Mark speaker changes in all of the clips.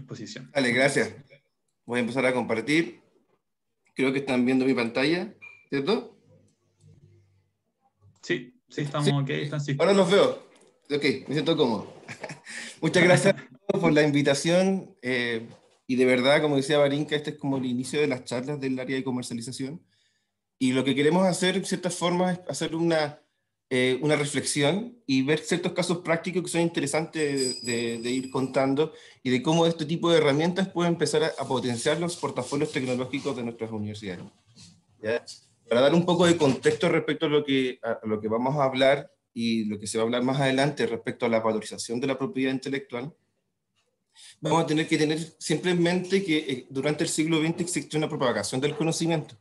Speaker 1: disposición.
Speaker 2: Vale, gracias. Voy a empezar a compartir. Creo que están viendo mi pantalla, ¿cierto?
Speaker 1: Sí, estamos
Speaker 2: Sí,
Speaker 1: ok, Francisco.
Speaker 2: ahora los veo. Ok, me siento cómodo. Muchas gracias por la invitación. Y de verdad, como decía Barinka, este es como el inicio de las charlas del área de comercialización. Y lo que queremos hacer, en cierta forma, es hacer una reflexión y ver ciertos casos prácticos que son interesantes de ir contando y de cómo este tipo de herramientas pueden empezar a potenciar los portafolios tecnológicos de nuestras universidades. ¿Ya? Para dar un poco de contexto respecto a lo que vamos a hablar y lo que se va a hablar más adelante respecto a la valorización de la propiedad intelectual, vamos a tener que tener siempre en mente que durante el siglo XX existe una propagación del conocimiento,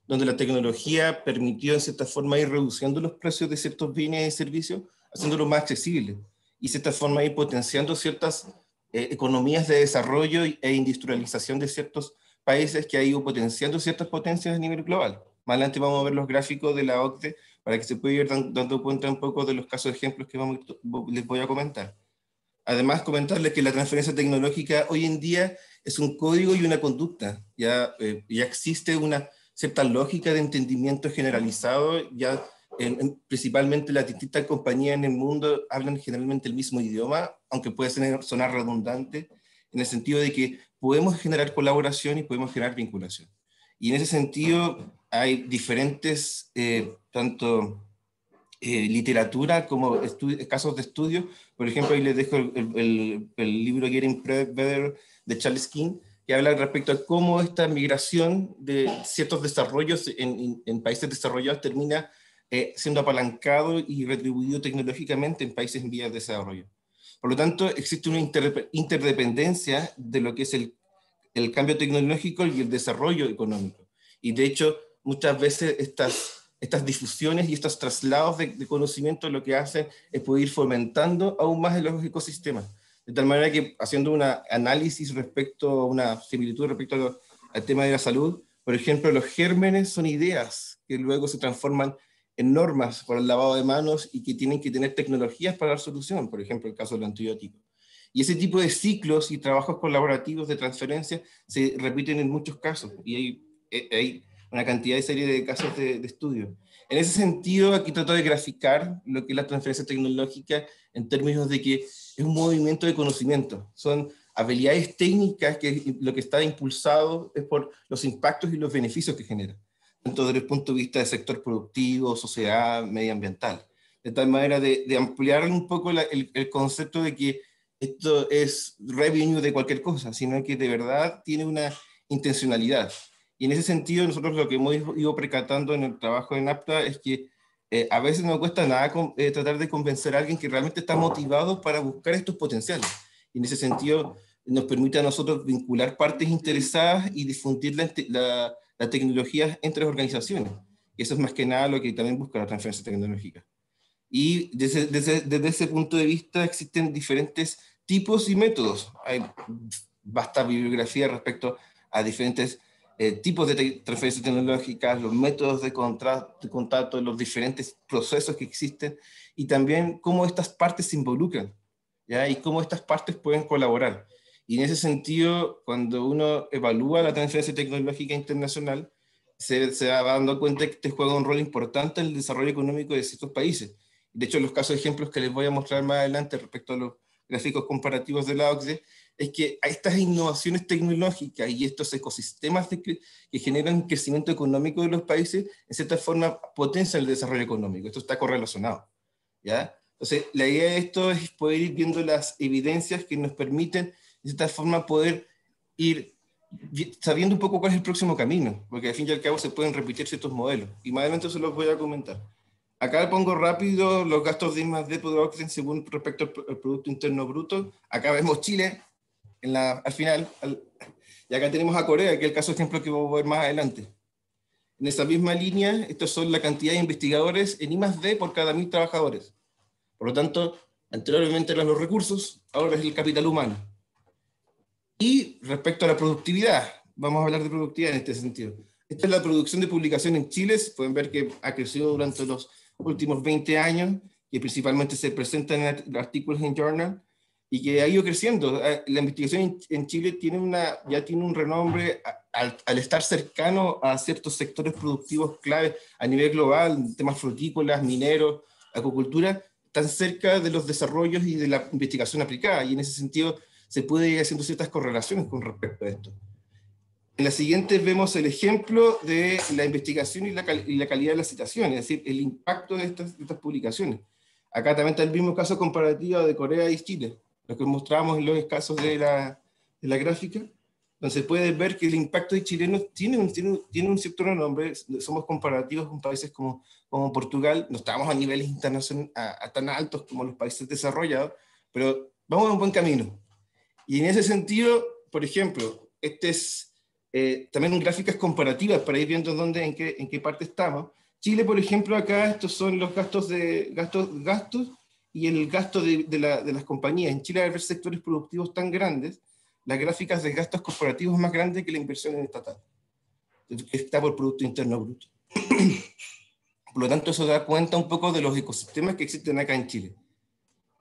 Speaker 2: donde la tecnología permitió en cierta forma ir reduciendo los precios de ciertos bienes y servicios, haciéndolos más accesibles, y de cierta forma ir potenciando ciertas economías de desarrollo e industrialización de ciertos países que ha ido potenciando ciertas potencias a nivel global. Más adelante vamos a ver los gráficos de la OCDE para que se pueda ir dando cuenta un poco de los casos de ejemplos que les voy a comentar. Además, comentarles que la transferencia tecnológica hoy en día es un código y una conducta. Ya existe una cierta lógica de entendimiento generalizado, ya principalmente las distintas compañías en el mundo hablan generalmente el mismo idioma, aunque puede sonar redundante, en el sentido de que podemos generar colaboración y podemos generar vinculación. Y en ese sentido hay diferentes, tanto literatura como casos de estudio. Por ejemplo, ahí les dejo el libro Getting Better de Charles King, que habla respecto a cómo esta migración de ciertos desarrollos en países desarrollados termina siendo apalancado y retribuido tecnológicamente en países en vías de desarrollo. Por lo tanto, existe una interdependencia de lo que es el cambio tecnológico y el desarrollo económico. Y de hecho, muchas veces estas difusiones y estos traslados de conocimiento lo que hacen es poder ir fomentando aún más en los ecosistemas. De tal manera que, haciendo un análisis una similitud respecto al tema de la salud, por ejemplo, los gérmenes son ideas que luego se transforman en normas para el lavado de manos y que tienen que tener tecnologías para dar solución, por ejemplo, el caso del antibiótico. Y ese tipo de ciclos y trabajos colaborativos de transferencia se repiten en muchos casos, y hay una cantidad de serie de casos de estudio. En ese sentido, aquí trato de graficar lo que es la transferencia tecnológica en términos de que es un movimiento de conocimiento. Son habilidades técnicas que lo que está impulsado es por los impactos y los beneficios que genera, tanto desde el punto de vista del sector productivo, sociedad, medioambiental. De tal manera de ampliar un poco el concepto de que esto es revenue de cualquier cosa, sino que de verdad tiene una intencionalidad. Y en ese sentido, nosotros lo que hemos ido percatando en el trabajo en APTA es que a veces no cuesta nada tratar de convencer a alguien que realmente está motivado para buscar estos potenciales. Y en ese sentido, nos permite a nosotros vincular partes interesadas y difundir la tecnología entre organizaciones. Y eso es más que nada lo que también busca la transferencia tecnológica. Y desde ese punto de vista existen diferentes tipos y métodos. Hay vasta bibliografía respecto a diferentes tipos de transferencias tecnológicas, los métodos de contacto, los diferentes procesos que existen y también cómo estas partes se involucran, ¿ya? Y cómo estas partes pueden colaborar. Y en ese sentido, cuando uno evalúa la transferencia tecnológica internacional, se va dando cuenta que este juega un rol importante en el desarrollo económico de ciertos países. De hecho, los casos de ejemplos que les voy a mostrar más adelante respecto a los gráficos comparativos de la OCDE, es que a estas innovaciones tecnológicas y estos ecosistemas que generan un crecimiento económico de los países, en cierta forma potencian el desarrollo económico. Esto está correlacionado, ¿ya? Entonces, la idea de esto es poder ir viendo las evidencias que nos permiten, de cierta forma, poder ir sabiendo un poco cuál es el próximo camino, porque al fin y al cabo se pueden repetir ciertos modelos. Y más adelante se los voy a comentar. Acá pongo rápido los gastos de I+D por Ocden según respecto al Producto Interno Bruto. Acá vemos Chile al final. Y acá tenemos a Corea, que es el caso de ejemplo que vamos a ver más adelante. En esa misma línea, estos son la cantidad de investigadores en I+D por cada 1000 trabajadores. Por lo tanto, anteriormente eran los recursos, ahora es el capital humano. Y respecto a la productividad, vamos a hablar de productividad en este sentido. Esta es la producción de publicación en Chile. Pueden ver que ha crecido durante los últimos 20 años, que principalmente se presentan en artículos en Journal, y que ha ido creciendo. La investigación en Chile ya tiene un renombre al estar cercano a ciertos sectores productivos clave a nivel global, temas frutícolas, mineros, acuicultura, tan cerca de los desarrollos y de la investigación aplicada, y en ese sentido se puede ir haciendo ciertas correlaciones con respecto a esto. En la siguiente vemos el ejemplo de la investigación y la calidad de las citaciones, es decir, el impacto de estas publicaciones. Acá también está el mismo caso comparativo de Corea y Chile, lo que mostramos en los casos de la gráfica, donde se puede ver que el impacto de chilenos tiene un cierto renombre. Somos comparativos con países como Portugal, no estamos a niveles internacionales tan altos como los países desarrollados, pero vamos en un buen camino. Y en ese sentido, por ejemplo, este es también gráficas comparativas para ir viendo en qué parte estamos. Chile, por ejemplo, acá estos son los gastos y el gasto de las compañías. En Chile, al haber sectores productivos tan grandes, las gráficas de gastos corporativos es más grande que la inversión en estatal, que está por Producto Interno Bruto. Por lo tanto, eso da cuenta un poco de los ecosistemas que existen acá en Chile.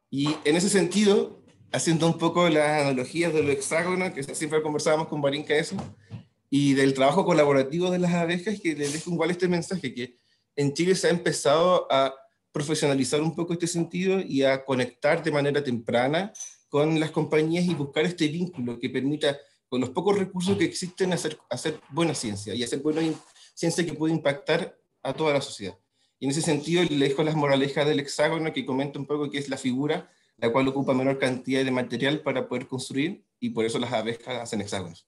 Speaker 2: Y en ese sentido, haciendo un poco las analogías de los hexágonos, que siempre conversábamos con Barinca eso, y del trabajo colaborativo de las abejas, que les dejo igual este mensaje, que en Chile se ha empezado a profesionalizar un poco este sentido y a conectar de manera temprana con las compañías y buscar este vínculo que permita, con los pocos recursos que existen, hacer buena ciencia, y hacer buena ciencia que puede impactar a toda la sociedad. Y en ese sentido le dejo las moralejas del hexágono, que comenta un poco qué es la figura, la cual ocupa menor cantidad de material para poder construir, y por eso las abejas hacen hexágonos.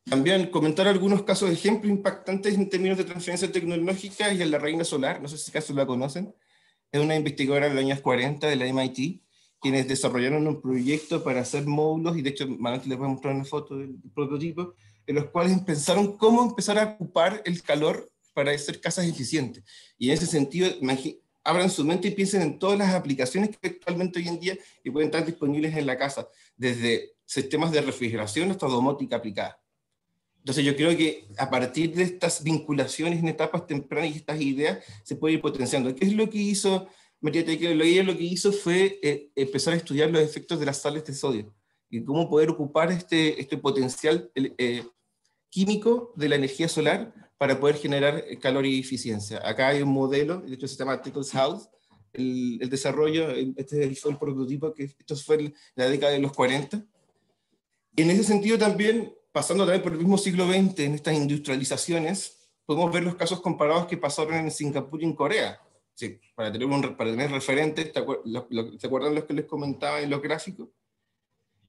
Speaker 2: También comentar algunos casos de ejemplo impactantes en términos de transferencia tecnológica, y en la reina solar, no sé si acaso la conocen, es una investigadora de los años 40 de la MIT, quienes desarrollaron un proyecto para hacer módulos, y de hecho Manuel les voy a mostrar una foto del prototipo, en los cuales pensaron cómo empezar a ocupar el calor para hacer casas eficientes. Y en ese sentido, abran su mente y piensen en todas las aplicaciones que actualmente hoy en día y pueden estar disponibles en la casa, desde sistemas de refrigeración hasta domótica aplicada. Entonces yo creo que a partir de estas vinculaciones en etapas tempranas y estas ideas se puede ir potenciando. ¿Qué es lo que hizo María Tequila? Ella lo que hizo fue empezar a estudiar los efectos de las sales de sodio y cómo poder ocupar este potencial químico de la energía solar para poder generar calor y eficiencia. Acá hay un modelo, de hecho se llama Tickles House, el desarrollo, este fue el prototipo, que esto fue en la década de los 40. Y en ese sentido también, pasando también por el mismo siglo XX, en estas industrializaciones, podemos ver los casos comparados que pasaron en Singapur y en Corea. Sí, para tener referentes, ¿se acuerdan los que les comentaba en los gráficos?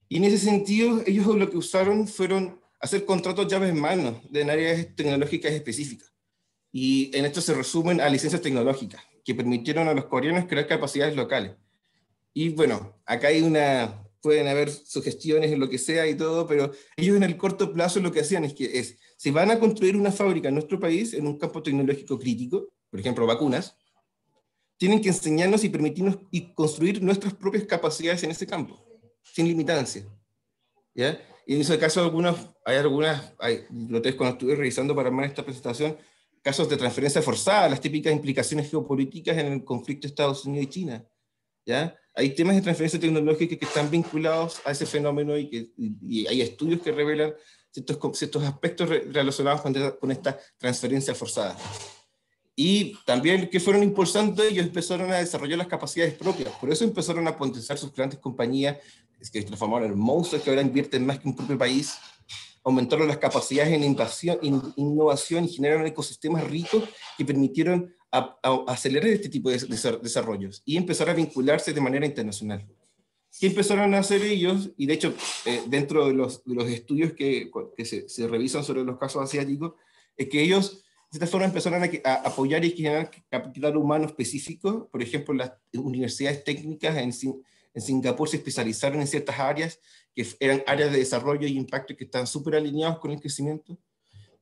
Speaker 2: Y en ese sentido, ellos lo que usaron fueron hacer contratos llaves en mano en áreas tecnológicas específicas. Y en esto se resumen a licencias tecnológicas, que permitieron a los coreanos crear capacidades locales. Y bueno, acá pueden haber sugestiones en lo que sea y todo, pero ellos en el corto plazo lo que hacían si van a construir una fábrica en nuestro país, en un campo tecnológico crítico, por ejemplo, vacunas, tienen que enseñarnos y permitirnos y construir nuestras propias capacidades en ese campo, sin limitancia. ¿Ya? Y en ese caso, lo tenés cuando estuve revisando para armar esta presentación, casos de transferencia forzada, las típicas implicaciones geopolíticas en el conflicto Estados Unidos y China. ¿Ya? Hay temas de transferencia tecnológica que están vinculados a ese fenómeno y hay estudios que revelan ciertos aspectos relacionados con esta transferencia forzada. Y también que fueron impulsando, ellos empezaron a desarrollar las capacidades propias, por eso empezaron a potenciar sus grandes compañías, que transformaron en monstruos que ahora invierten más que un propio país, aumentaron las capacidades en innovación y generaron ecosistemas ricos que permitieron acelerar este tipo de desarrollos y empezar a vincularse de manera internacional. ¿Qué empezaron a hacer ellos? Y de hecho, dentro de los estudios que se revisan sobre los casos asiáticos, es que ellos de esta forma empezaron a apoyar y generar capital humano específico. Por ejemplo, las universidades técnicas en Singapur se especializaron en ciertas áreas que eran áreas de desarrollo y impacto que estaban súper alineados con el crecimiento.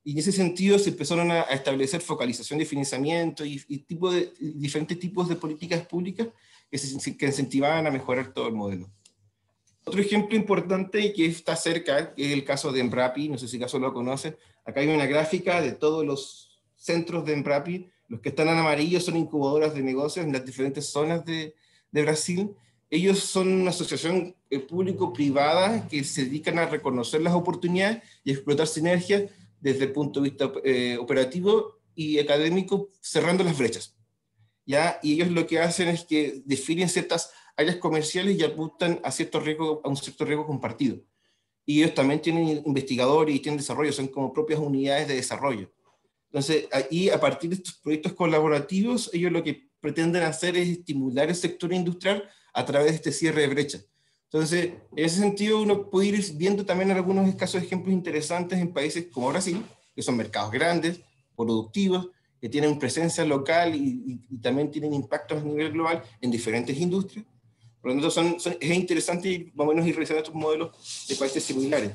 Speaker 2: Y en ese sentido se empezaron a establecer focalización de financiamiento y diferentes tipos de políticas públicas que incentivaban a mejorar todo el modelo. Otro ejemplo importante que está cerca es el caso de Embrapi, no sé si acaso lo conocen. Acá hay una gráfica de todos los centros de Embrapi. Los que están en amarillo son incubadoras de negocios en las diferentes zonas de Brasil, ellos son una asociación público-privada que se dedican a reconocer las oportunidades y explotar sinergias desde el punto de vista operativo y académico, cerrando las brechas. ¿Ya? Y ellos lo que hacen es que definen ciertas áreas comerciales y apuntan a, cierto riesgo, a un cierto riesgo compartido. Y ellos también tienen investigadores y tienen desarrollo, son como propias unidades de desarrollo. Entonces, ahí, a partir de estos proyectos colaborativos, ellos lo que pretenden hacer es estimular el sector industrial a través de este cierre de brecha. Entonces, en ese sentido, uno puede ir viendo también algunos casos de ejemplos interesantes en países como Brasil, que son mercados grandes, productivos, que tienen presencia local y también tienen impactos a nivel global en diferentes industrias. Por lo tanto, es interesante ir, más o menos ir revisando estos modelos de países similares.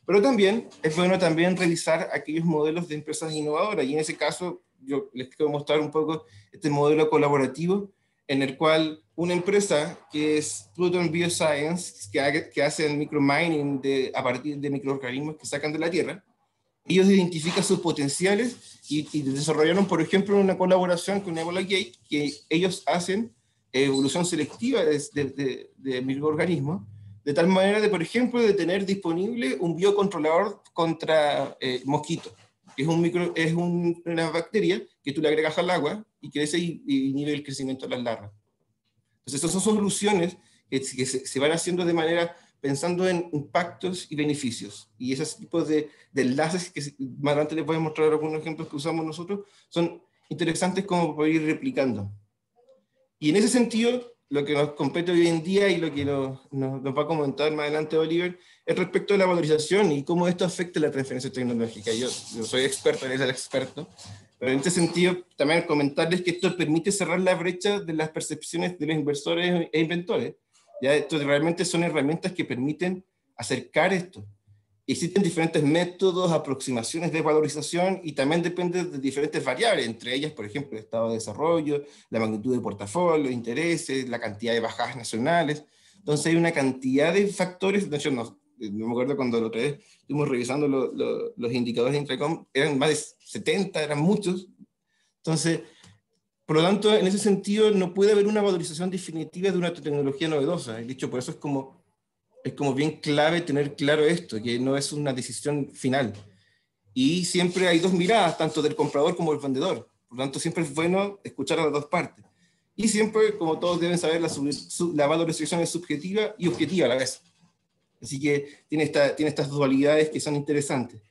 Speaker 2: Pero también es bueno también revisar aquellos modelos de empresas innovadoras, y en ese caso yo les quiero mostrar un poco este modelo colaborativo en el cual una empresa que es Pluton Bioscience, que hace el micromining a partir de microorganismos que sacan de la tierra, ellos identifican sus potenciales y desarrollaron, por ejemplo, una colaboración con Ebola Gate, que ellos hacen evolución selectiva de microorganismos, de tal manera de, por ejemplo, de tener disponible un biocontrolador contra mosquitos, que es una bacteria que tú le agregas al agua y crece y inhibe el crecimiento de las larvas. Entonces, estas son soluciones que se van haciendo de manera pensando en impactos y beneficios. Y esos tipos de enlaces que más adelante les voy a mostrar algunos ejemplos que usamos nosotros, son interesantes como para ir replicando. Y en ese sentido, lo que nos compete hoy en día y lo que nos va a comentar más adelante Oliver, es respecto a la valorización y cómo esto afecta la transferencia tecnológica. Yo soy experto, él es el experto, pero en este sentido también comentarles que esto permite cerrar la brecha de las percepciones de los inversores e inventores. Ya, esto realmente son herramientas que permiten acercar esto. Existen diferentes métodos, aproximaciones de valorización y también depende de diferentes variables, entre ellas, por ejemplo, el estado de desarrollo, la magnitud de portafolio, intereses, la cantidad de bajadas nacionales. Entonces hay una cantidad de factores. De hecho, no me acuerdo cuando la otra vez estuvimos revisando los indicadores de Intracom, eran más de 70, eran muchos. Entonces, por lo tanto, en ese sentido, no puede haber una valorización definitiva de una tecnología novedosa. De hecho, por eso es como bien clave tener claro esto, que no es una decisión final. Y siempre hay dos miradas, tanto del comprador como del vendedor. Por lo tanto, siempre es bueno escuchar a las dos partes. Y siempre, como todos deben saber, la valorización es subjetiva y objetiva a la vez. Así que tiene estas dualidades que son interesantes.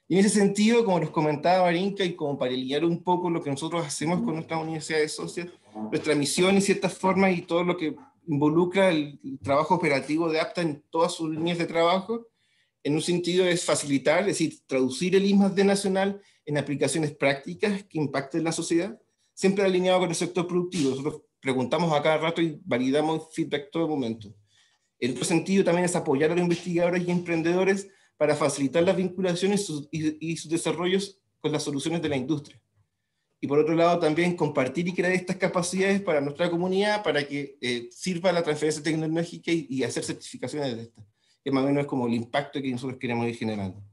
Speaker 2: Y en ese sentido, como nos comentaba Marinka, y como para alinear un poco lo que nosotros hacemos con nuestras universidades socias, nuestra misión, en cierta forma, y todo lo que involucra el trabajo operativo de APTA en todas sus líneas de trabajo, en un sentido es facilitar, es decir, traducir el I+D nacional en aplicaciones prácticas que impacten la sociedad, siempre alineado con el sector productivo. Nosotros preguntamos a cada rato y validamos feedback todo momento. En otro sentido también es apoyar a los investigadores y emprendedores para facilitar las vinculaciones y sus desarrollos con las soluciones de la industria. Y por otro lado también compartir y crear estas capacidades para nuestra comunidad para que sirva la transferencia tecnológica y hacer certificaciones de estas, que más o menos es como el impacto que nosotros queremos ir generando.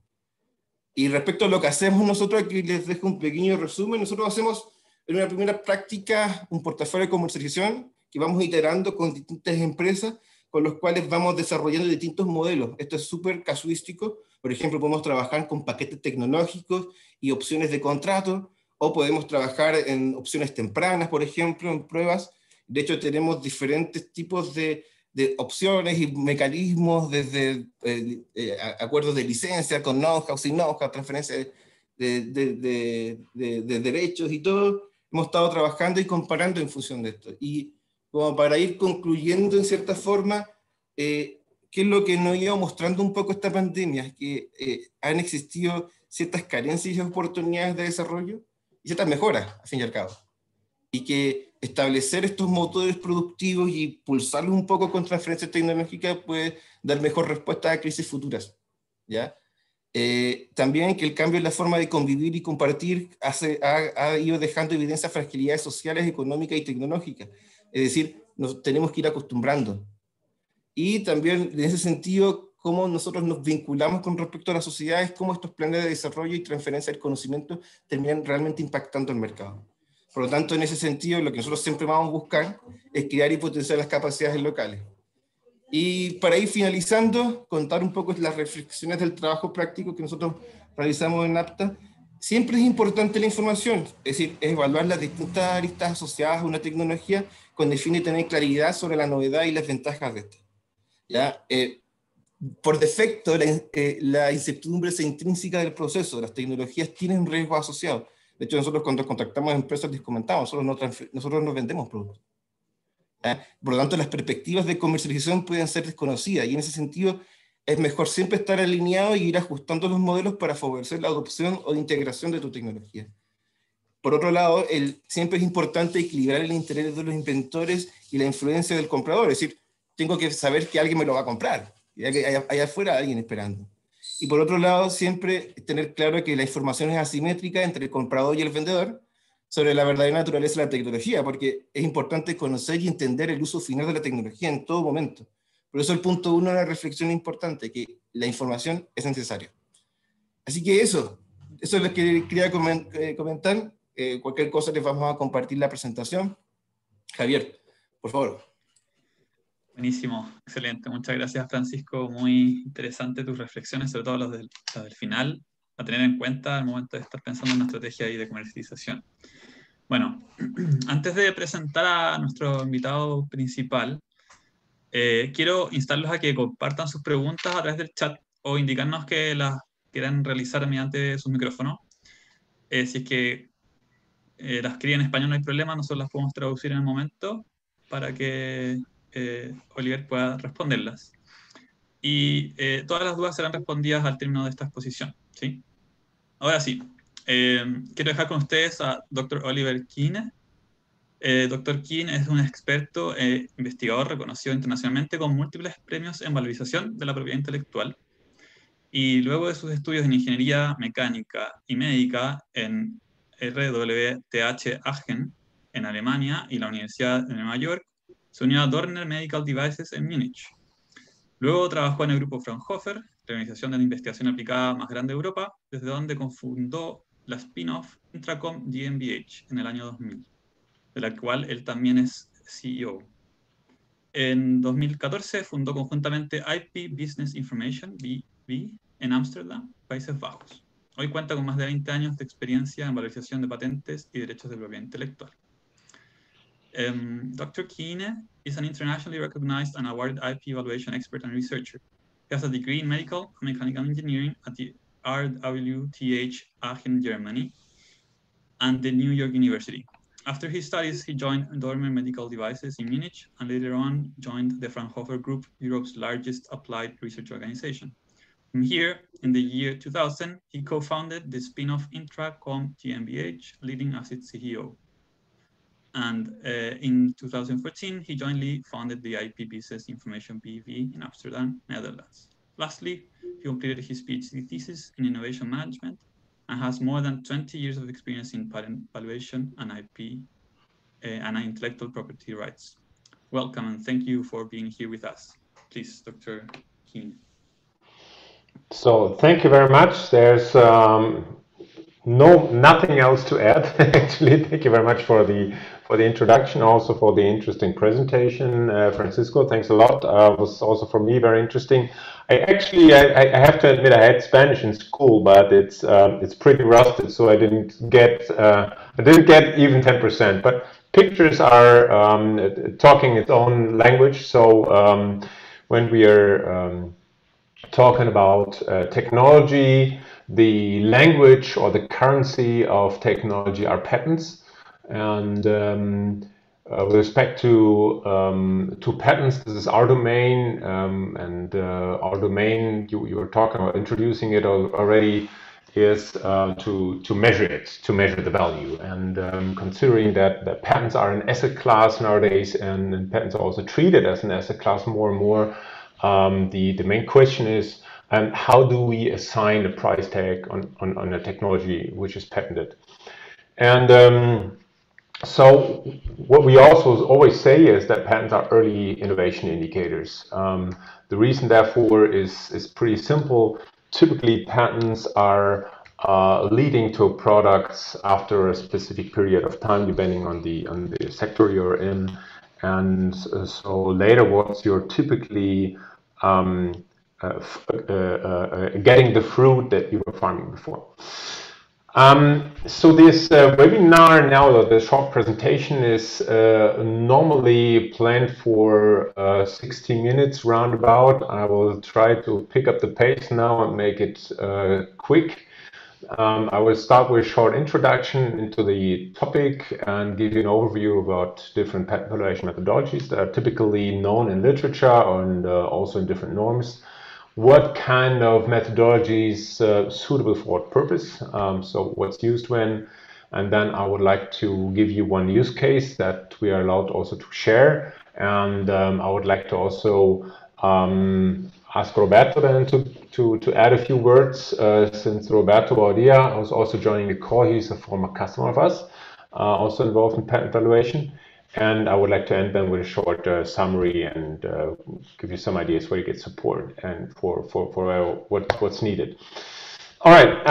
Speaker 2: Y respecto a lo que hacemos nosotros, aquí les dejo un pequeño resumen. Nosotros hacemos en una primera práctica un portafolio de comercialización que vamos iterando con distintas empresas con los cuales vamos desarrollando distintos modelos. Esto es súper casuístico. Por ejemplo, podemos trabajar con paquetes tecnológicos y opciones de contrato, o podemos trabajar en opciones tempranas, por ejemplo, en pruebas. De hecho, tenemos diferentes tipos de opciones y mecanismos, desde acuerdos de licencia, con know-how, sin know-how, transferencia de derechos y todo. Hemos estado trabajando y comparando en función de esto. Y como para ir concluyendo en cierta forma, qué es lo que nos ha ido mostrando un poco esta pandemia, que han existido ciertas carencias y oportunidades de desarrollo y ciertas mejoras, al fin y al cabo. Y que establecer estos motores productivos y pulsarlos un poco con transferencia tecnológica puede dar mejor respuesta a crisis futuras, ¿ya? También que el cambio en la forma de convivir y compartir ha ido dejando evidencia de fragilidades sociales, económicas y tecnológicas. Es decir, nos tenemos que ir acostumbrando. Y también, en ese sentido, cómo nosotros nos vinculamos con respecto a las sociedades, cómo estos planes de desarrollo y transferencia del conocimiento terminan realmente impactando el mercado. Por lo tanto, en ese sentido, lo que nosotros siempre vamos a buscar es crear y potenciar las capacidades locales. Y para ir finalizando, contar un poco las reflexiones del trabajo práctico que nosotros realizamos en APTA. Siempre es importante la información, es decir, evaluar las distintas aristas asociadas a una tecnología con el fin de tener claridad sobre la novedad y las ventajas de esta. ¿Ya? Por defecto, la incertidumbre es intrínseca del proceso. Las tecnologías tienen riesgos asociados. De hecho, nosotros cuando contactamos a empresas les comentamos, nosotros no vendemos productos. Por lo tanto, las perspectivas de comercialización pueden ser desconocidas y en ese sentido es mejor siempre estar alineado y ir ajustando los modelos para favorecer la adopción o integración de tu tecnología. Por otro lado, siempre es importante equilibrar el interés de los inventores y la influencia del comprador. Es decir, tengo que saber que alguien me lo va a comprar, ya que allá afuera hay alguien esperando. Y por otro lado, siempre tener claro que la información es asimétrica entre el comprador y el vendedor sobre la verdadera naturaleza de la tecnología, porque es importante conocer y entender el uso final de la tecnología en todo momento. Por eso el punto 1 de la reflexión es importante, que la información es necesaria. Así que eso es lo que quería comentar. Cualquier cosa les vamos a compartir la presentación. Javier, por favor.
Speaker 1: Buenísimo, excelente. Muchas gracias, Francisco. Muy interesante tus reflexiones, sobre todo las del final, a tener en cuenta al momento de estar pensando en una estrategia de comercialización. Bueno, antes de presentar a nuestro invitado principal, quiero instarlos a que compartan sus preguntas a través del chat o indicarnos que las quieran realizar mediante sus micrófonos. Si es que las escriben en español no hay problema, nosotros las podemos traducir en el momento para que Oliver pueda responderlas. Y todas las dudas serán respondidas al término de esta exposición, ¿sí? Ahora sí, quiero dejar con ustedes a Dr. Oliver Keane. Dr. Keane es un experto investigador reconocido internacionalmente con múltiples premios en valorización de la propiedad intelectual. Y luego de sus estudios en ingeniería mecánica y médica en RWTH Aachen, en Alemania, y la Universidad de Nueva York, se unió a Dorner Medical Devices en Múnich. Luego trabajó en el grupo Fraunhofer, la organización de la investigación aplicada más grande de Europa, desde donde cofundó la spin-off Intracom GmbH en el año 2000, de la cual él también es CEO. En 2014 fundó conjuntamente IP Business Information, BV, en Ámsterdam, Países Bajos. Hoy cuenta con más de 20 años de experiencia en valorización de patentes y derechos de propiedad intelectual. Dr. Keane is an internationally recognized and awarded IP evaluation expert and researcher. He has a degree in medical and mechanical engineering at the RWTH Aachen, Germany, and the New York University. After his studies, he joined Dormer Medical Devices in Munich and later on joined the Fraunhofer Group, Europe's largest applied research organization. From here, in the year 2000, he co-founded the spin-off Intracom GmbH, leading as its CEO. And in 2014, he jointly founded the IP Business Information BV in Amsterdam, Netherlands. Lastly, he completed his PhD thesis in innovation management and has more than 20 years of experience in patent valuation and IP and intellectual property rights. Welcome and thank you for being here with us. Please, Dr. Keane.
Speaker 3: So thank you very much. There's nothing else to add. Actually, thank you very much for the introduction, also for the interesting presentation, Francisco. Thanks a lot. It was also for me very interesting. I have to admit I had Spanish in school, but it's pretty rusted, so I didn't get even 10%. But pictures are talking its own language. So when we are talking about technology, the language or the currency of technology are patents. And with respect to patents, this is our domain, and our domain, you were talking about introducing it already, is to measure it, to measure the value. And considering that patents are an asset class nowadays, and patents are also treated as an asset class more and more, the main question is, how do we assign a price tag on a technology which is patented? And so what we also always say is that patents are early innovation indicators. The reason, therefore, is pretty simple. Typically, patents are leading to products after a specific period of time, depending on the sector you're in. And so laterwards, you're typically getting the fruit that you were farming before. So this webinar now, the short presentation, is normally planned for 60 minutes roundabout. I will try to pick up the pace now and make it quick. I will start with a short introduction into the topic and give you an overview about different patent valuation methodologies that are typically known in literature and also in different norms. What kind of methodologies suitable for what purpose, so what's used when, and then I would like to give you one use case that we are allowed also to share, and I would like to also ask Roberto then to add a few words, since Roberto Baudia was also joining the call. He's a former customer of us, also involved in patent valuation. And I would like to end then with a short summary and give you some ideas where you get support and for what's needed. All right,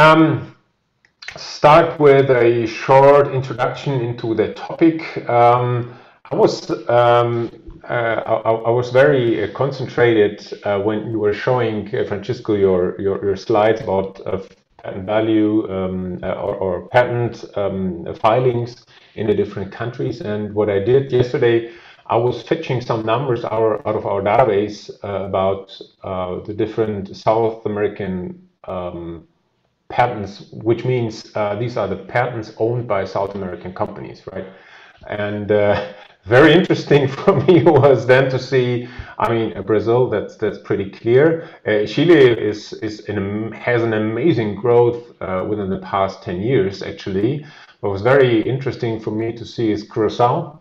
Speaker 3: start with a short introduction into the topic. I was very concentrated when you were showing, Francisco, your slides about patent value or patent filings in the different countries. And what I did yesterday, I was fetching some numbers out of our database about the different South American patents, which means these are the patents owned by South American companies, right? And very interesting for me was then to see, I mean, Brazil, that's pretty clear. Chile has an amazing growth within the past 10 years, actually. What was very interesting for me to see is Curacao.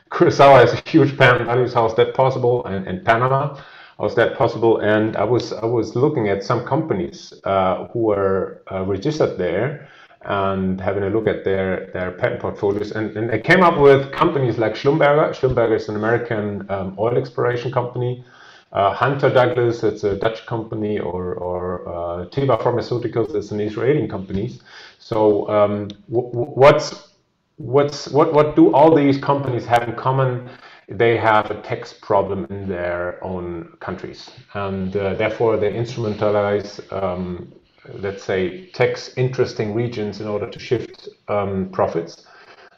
Speaker 3: Curacao has a huge patent values. How is that possible? And Panama, how is that possible? And I was looking at some companies who are registered there and having a look at their patent portfolios, and I came up with companies like Schlumberger. Schlumberger is an American oil exploration company. Hunter Douglas, it's a Dutch company, or Teva Pharmaceuticals, it's an Israeli company. So what do all these companies have in common? They have a tax problem in their own countries, and therefore they instrumentalize, let's say, tax interesting regions in order to shift profits.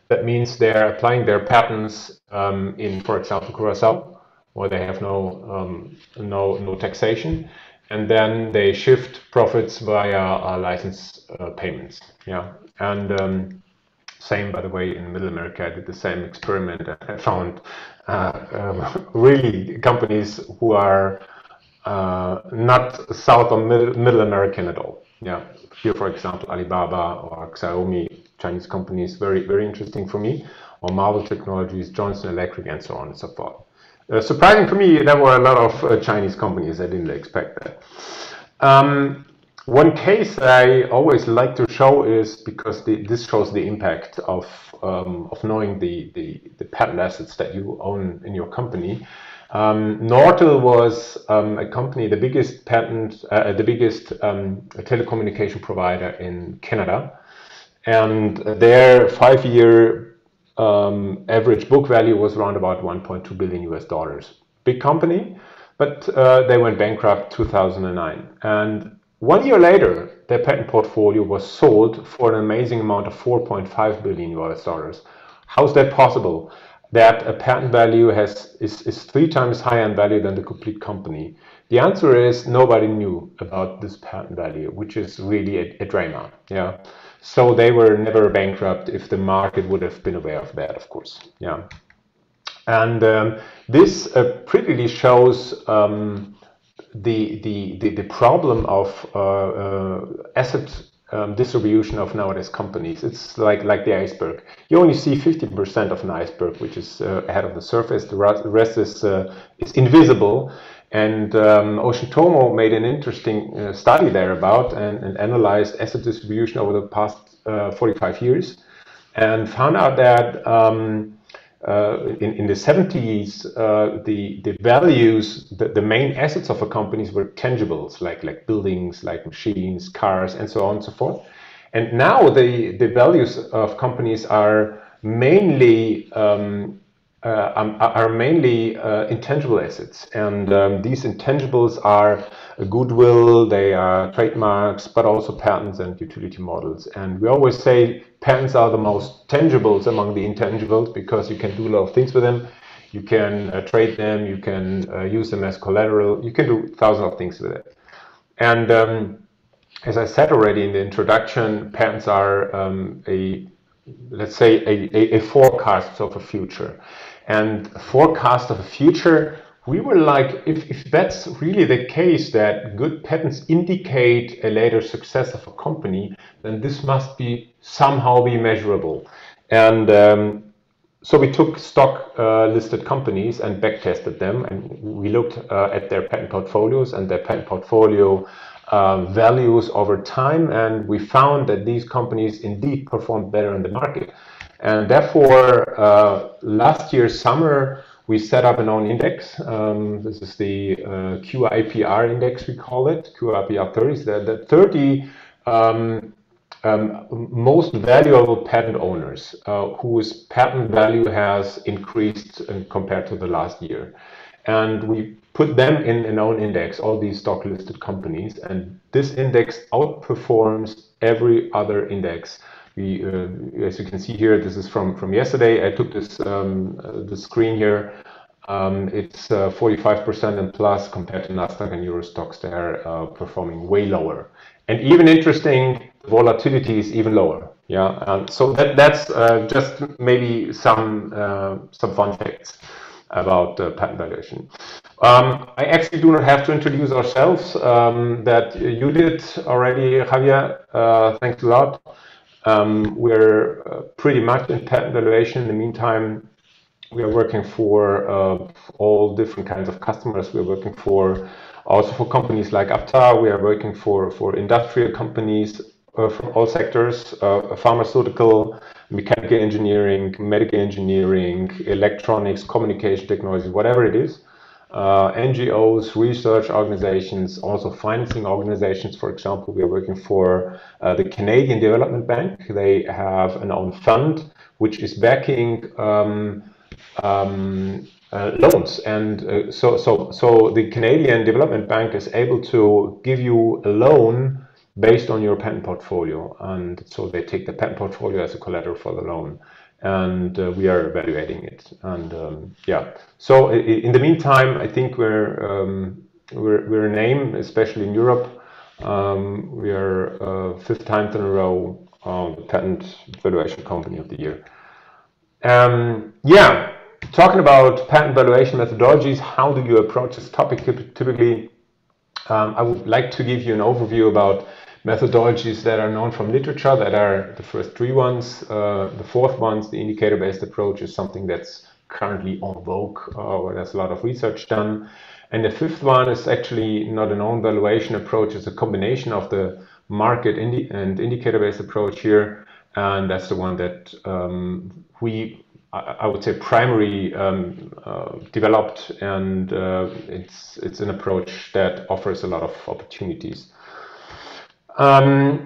Speaker 3: That means they're applying their patents in, for example, Curacao, where they have no taxation, and then they shift profits via license payments. Yeah, and same, by the way, in Middle America. I did the same experiment. I found really companies who are not South or Middle American at all. Yeah, here, for example, Alibaba or Xiaomi, Chinese companies, very, very interesting for me, or Marvel Technologies, Johnson Electric, and so on and so forth. Surprising for me, there were a lot of Chinese companies. I didn't expect that. One case that I always like to show is because this shows the impact of knowing the patent assets that you own in your company. Nortel was a company, the biggest telecommunication provider in Canada, and their 5-year average book value was around about $1.2 billion US. Big company, but they went bankrupt 2009. And 1 year later, their patent portfolio was sold for an amazing amount of $4.5 billion US. How's that possible? That a patent value is 3 times higher in value than the complete company? The answer is nobody knew about this patent value, which is really a drama. Yeah. So they were never bankrupt if the market would have been aware of that, of course. Yeah. And this prettily shows the problem of asset distribution of nowadays companies. It's like the iceberg. You only see 50% of an iceberg, which is ahead of the surface. The rest is invisible. And Ocean Tomo made an interesting study there about and analyzed asset distribution over the past 45 years, and found out that in the 70s, the values, the main assets of a companies were tangibles, like buildings, like machines, cars, and so on and so forth. And now the values of companies are mainly intangible assets, and these intangibles are goodwill, they are trademarks, but also patents and utility models. And we always say patents are the most tangibles among the intangibles because you can do a lot of things with them. You can trade them, you can use them as collateral, you can do thousands of things with it. And as I said already in the introduction, patents are let's say a forecast of a future. And forecast of a future, we were like, if that's really the case, that good patents indicate a later success of a company, then this must be somehow be measurable. And so we took stock listed companies and backtested them, and we looked at their patent portfolios and their patent portfolio values over time, and we found that these companies indeed performed better in the market. And therefore, last year summer, we set up an own index. This is the QIPR index, we call it, QIPR 30. The 30 most valuable patent owners whose patent value has increased compared to the last year. And we put them in an own index, all these stock listed companies, and this index outperforms every other index. We, as you can see here, this is from yesterday. I took this the screen here. It's 45% and plus compared to Nasdaq and Euro stocks. They are performing way lower. And even interesting, volatility is even lower. Yeah, so that's just maybe some fun facts about patent valuation. I actually do not have to introduce ourselves. That you did already, Javier. Thanks a lot. We're pretty much in patent valuation. In the meantime, we are working for all different kinds of customers. We're working for also for companies like APTA. We are working for industrial companies from all sectors, pharmaceutical, mechanical engineering, medical engineering, electronics, communication technology, whatever it is. NGOs, research organizations, also financing organizations. For example, we are working for the Canadian Development Bank. They have an own fund which is backing loans, and so the Canadian Development Bank is able to give you a loan based on your patent portfolio, and so they take the patent portfolio as a collateral for the loan, and we are evaluating it. And yeah, so in the meantime, I think we're a name, especially in Europe. We are 5th time in a row the patent valuation company of the year. Yeah, talking about patent valuation methodologies, how do you approach this topic typically? I would like to give you an overview about methodologies that are known from literature. That are the first 3 ones. The 4th ones, the indicator-based approach, is something that's currently en vogue, where there's a lot of research done. And the 5th one is actually not an own valuation approach. It's a combination of the market and indicator-based approach here. And that's the one that I would say primarily developed, and it's an approach that offers a lot of opportunities. I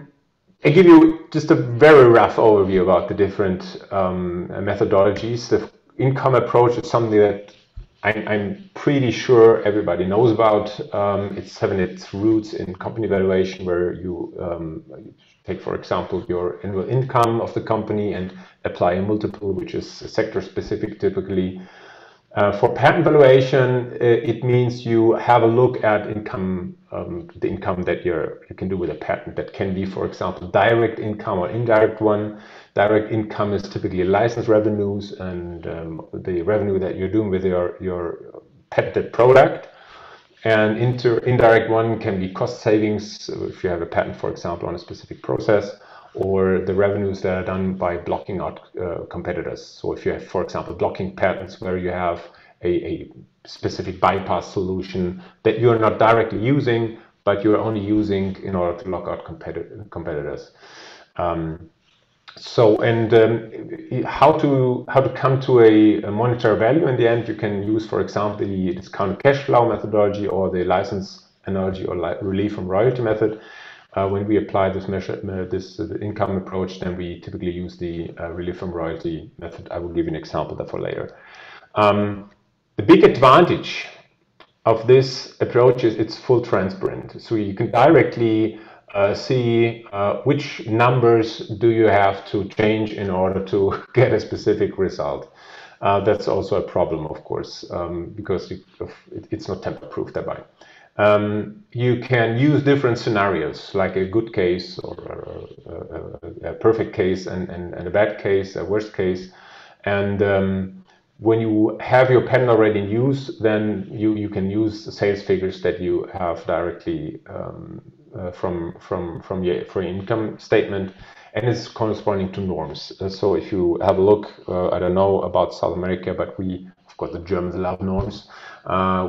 Speaker 3: give you just a very rough overview about the different methodologies. The income approach is something that I'm pretty sure everybody knows about. It's having its roots in company valuation, where you take, for example, your annual income of the company and apply a multiple, which is sector specific typically. For patent valuation, it means you have a look at income, the income that you can do with a patent. That can be, for example, direct income or indirect one. Direct income is typically license revenues and the revenue that you're doing with your patented product. And indirect one can be cost savings, if you have a patent, for example, on a specific process, or the revenues that are done by blocking out competitors. So if you have, for example, blocking patents where you have a specific bypass solution that you're not directly using, but you're only using in order to lock out competitors. So, and how to come to a monetary value in the end, you can use, for example, the discounted cash flow methodology or the license analogy or relief from royalty method. When we apply this income approach, then we typically use the relief from royalty method. I will give you an example for later. The big advantage of this approach is it's full transparent. So you can directly see which numbers do you have to change in order to get a specific result. That's also a problem, of course, because it's not tamper-proof thereby. You can use different scenarios, like a good case or a perfect case and a bad case, a worst case. And when you have your patent already in use, then you can use the sales figures that you have directly from your income statement, and it's corresponding to norms. So if you have a look, I don't know about South America, but of course, the Germans love norms.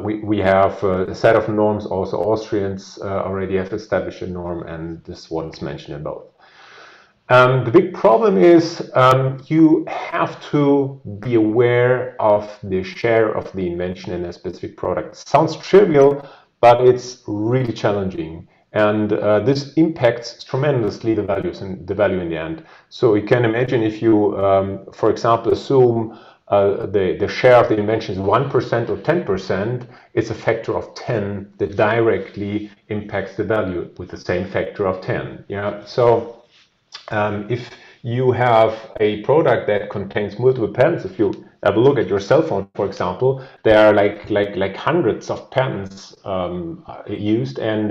Speaker 3: We have a set of norms. Also, Austrians already have established a norm, and this one's mentioned in both. The big problem is you have to be aware of the share of the invention in a specific product. It sounds trivial, but it's really challenging. And this impacts tremendously the value in the end. So you can imagine if you, for example, assume the share of the invention is 1% or 10%, it's a factor of 10 that directly impacts the value with the same factor of 10. Yeah. So if you have a product that contains multiple patents, if you have a look at your cell phone, for example, there are like hundreds of patents used, and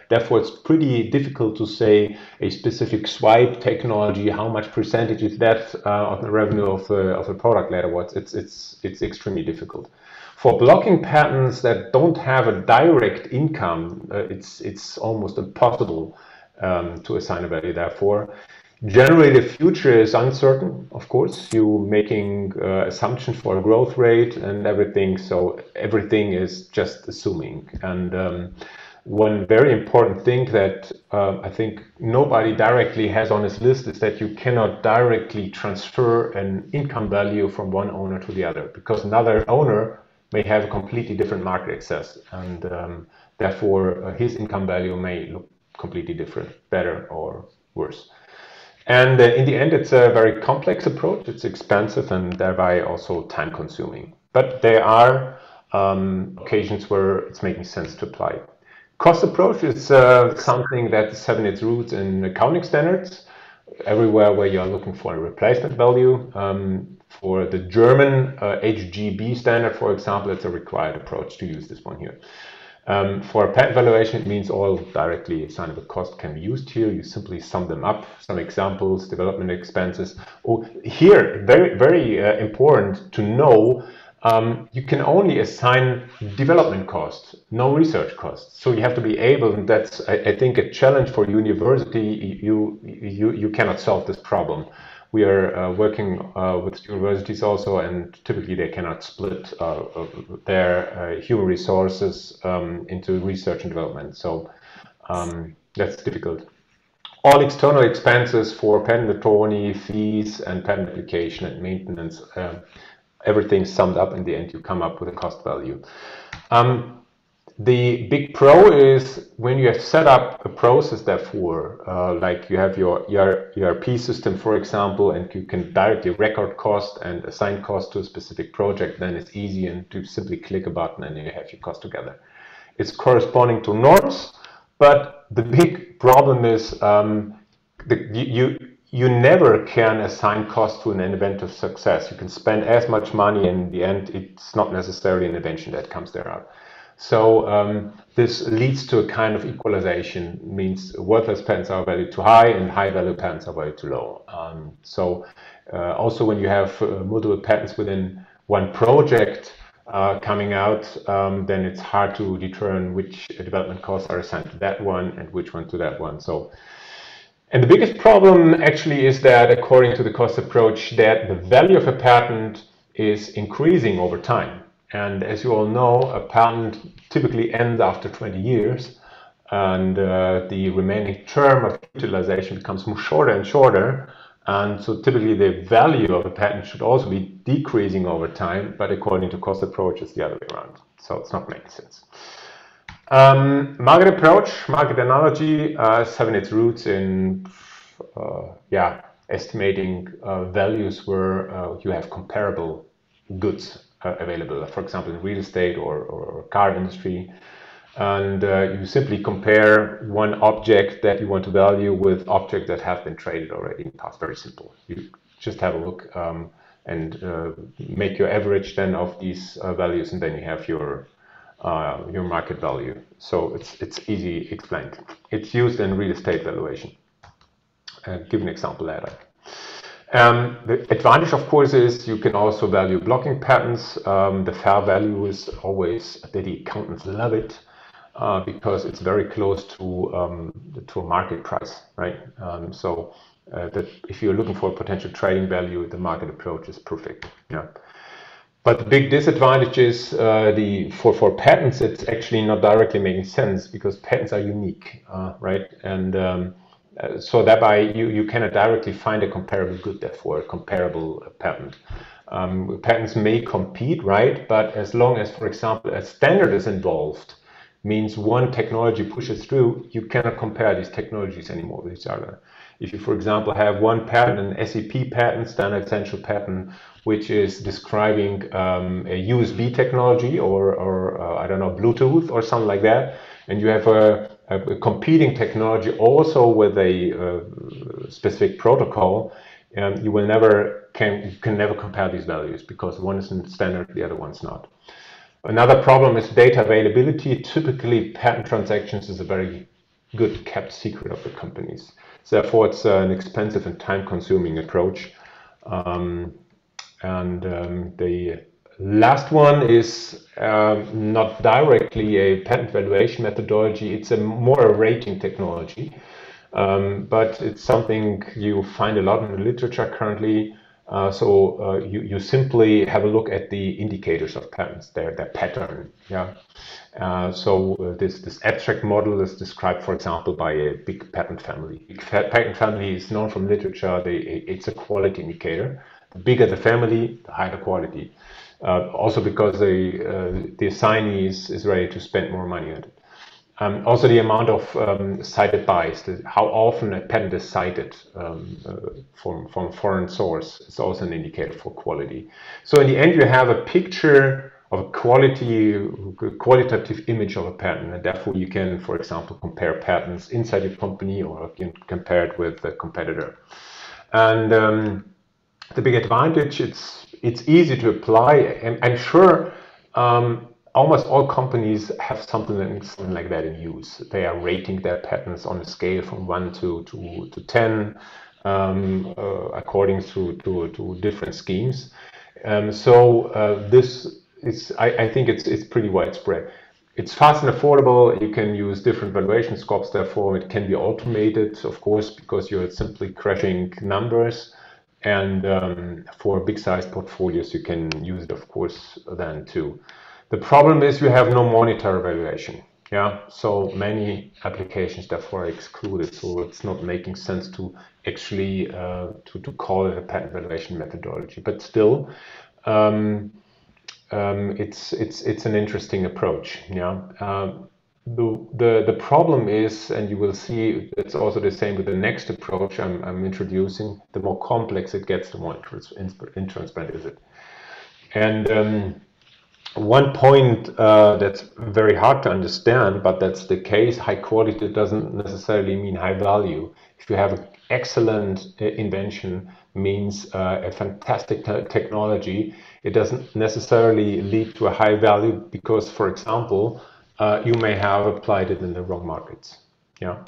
Speaker 3: therefore it's pretty difficult to say a specific swipe technology, how much percentage is that of the revenue of a product later. It's extremely difficult. For blocking patents that don't have a direct income, it's almost impossible to assign a value. Therefore, generally the future is uncertain. Of course, you making assumptions for a growth rate and everything, so everything is just assuming. And one very important thing that I think nobody directly has on his list is that you cannot directly transfer an income value from one owner to the other, because another owner may have a completely different market access, and therefore his income value may look completely different, better or worse. And in the end, it's a very complex approach. It's expensive and thereby also time consuming. But there are occasions where it's making sense to apply. Cost approach is something that's having its roots in accounting standards. Everywhere where you're looking for a replacement value. For the German HGB standard, for example, it's a required approach to use this one here. For patent valuation, it means all directly assignable costs can be used here. You simply sum them up. Some examples: development expenses. Oh, here, very, very important to know, you can only assign development costs, no research costs. So you have to be able, and that's, I think, a challenge for university. You cannot solve this problem. We are working with universities also, and typically they cannot split their human resources into research and development. So that's difficult. All external expenses for patent attorney, fees, and patent application and maintenance, everything summed up in the end, you come up with a cost value. The big pro is when you have set up a process, therefore, like you have your ERP system, for example, and you can directly record cost and assign cost to a specific project, then it's easy and to simply click a button and you have your cost together. It's corresponding to norms, but the big problem is you never can assign cost to an event of success. You can spend as much money, and in the end, it's not necessarily an invention that comes there out. So this leads to a kind of equalization, means worthless patents are valued too high and high value patents are valued too low. Also when you have multiple patents within one project coming out, then it's hard to determine which development costs are assigned to that one and which one to that one. And the biggest problem actually is that, according to the cost approach, that the value of a patent is increasing over time. And as you all know, a patent typically ends after 20 years, and the remaining term of utilization becomes more shorter and shorter. And so typically the value of a patent should also be decreasing over time, but according to cost approach, it's the other way around. So it's not making sense. Market approach, market analogy is having its roots in estimating values where you have comparable goods available, for example, in real estate or car industry. And you simply compare one object that you want to value with objects that have been traded already in the past. Very simple. You just have a look and make your average then of these values, and then you have your market value. So it's easy explained. It's used in real estate valuation. Give an example later. The advantage, of course, is you can also value blocking patterns. The fair value is always, the accountants love it because it's very close to a market price, right? That if you're looking for a potential trading value, the market approach is perfect. Yeah. But the big disadvantage is for patents, it's actually not directly making sense because patents are unique, right? And so thereby you cannot directly find a comparable good, therefore a comparable patent. Patents may compete, right? But as long as, for example, a standard is involved, means one technology pushes through, you cannot compare these technologies anymore with each other. If you, for example, have one patent, an SEP patent, standard essential patent, which is describing a USB technology or I don't know, Bluetooth or something like that, and you have a competing technology also with a specific protocol, you will can never compare these values because one is in standard, the other one's not. Another problem is data availability. Typically, patent transactions is a very good kept secret of the companies. So therefore, it's an expensive and time-consuming approach. The last one is not directly a patent valuation methodology. It's more a rating technology, but it's something you find a lot in the literature currently. You simply have a look at the indicators of patents, their pattern. Yeah. This abstract model is described, for example, by a big patent family. Big patent family is known from literature. It's a quality indicator. The bigger the family, the higher the quality. Also because the assignee is ready to spend more money on it. Also the amount of cited buys, how often a patent is cited from a foreign source is also an indicator for quality. So in the end you have a picture of a qualitative image of a patent, and therefore you can, for example, compare patents inside your company or you can compare it with a competitor. And the big advantage, it's easy to apply, and I'm sure almost all companies have something like that in use. They are rating their patents on a scale from 1 to 10, according to different schemes. This is, I think it's pretty widespread. It's fast and affordable. You can use different valuation scopes. Therefore, it can be automated, of course, because you're simply crunching numbers. And for big-sized portfolios, you can use it, of course, then too. The problem is you have no monetary valuation. Yeah, so many applications therefore are excluded. So it's not making sense to actually to call it a patent valuation methodology. But still, it's an interesting approach. Yeah. The problem is, and you will see it's also the same with the next approach I'm introducing, the more complex it gets, the more intransparent is it. And one point that's very hard to understand, but that's the case, high quality doesn't necessarily mean high value. If you have an excellent invention, means a fantastic technology, it doesn't necessarily lead to a high value because, for example, you may have applied it in the wrong markets. Yeah.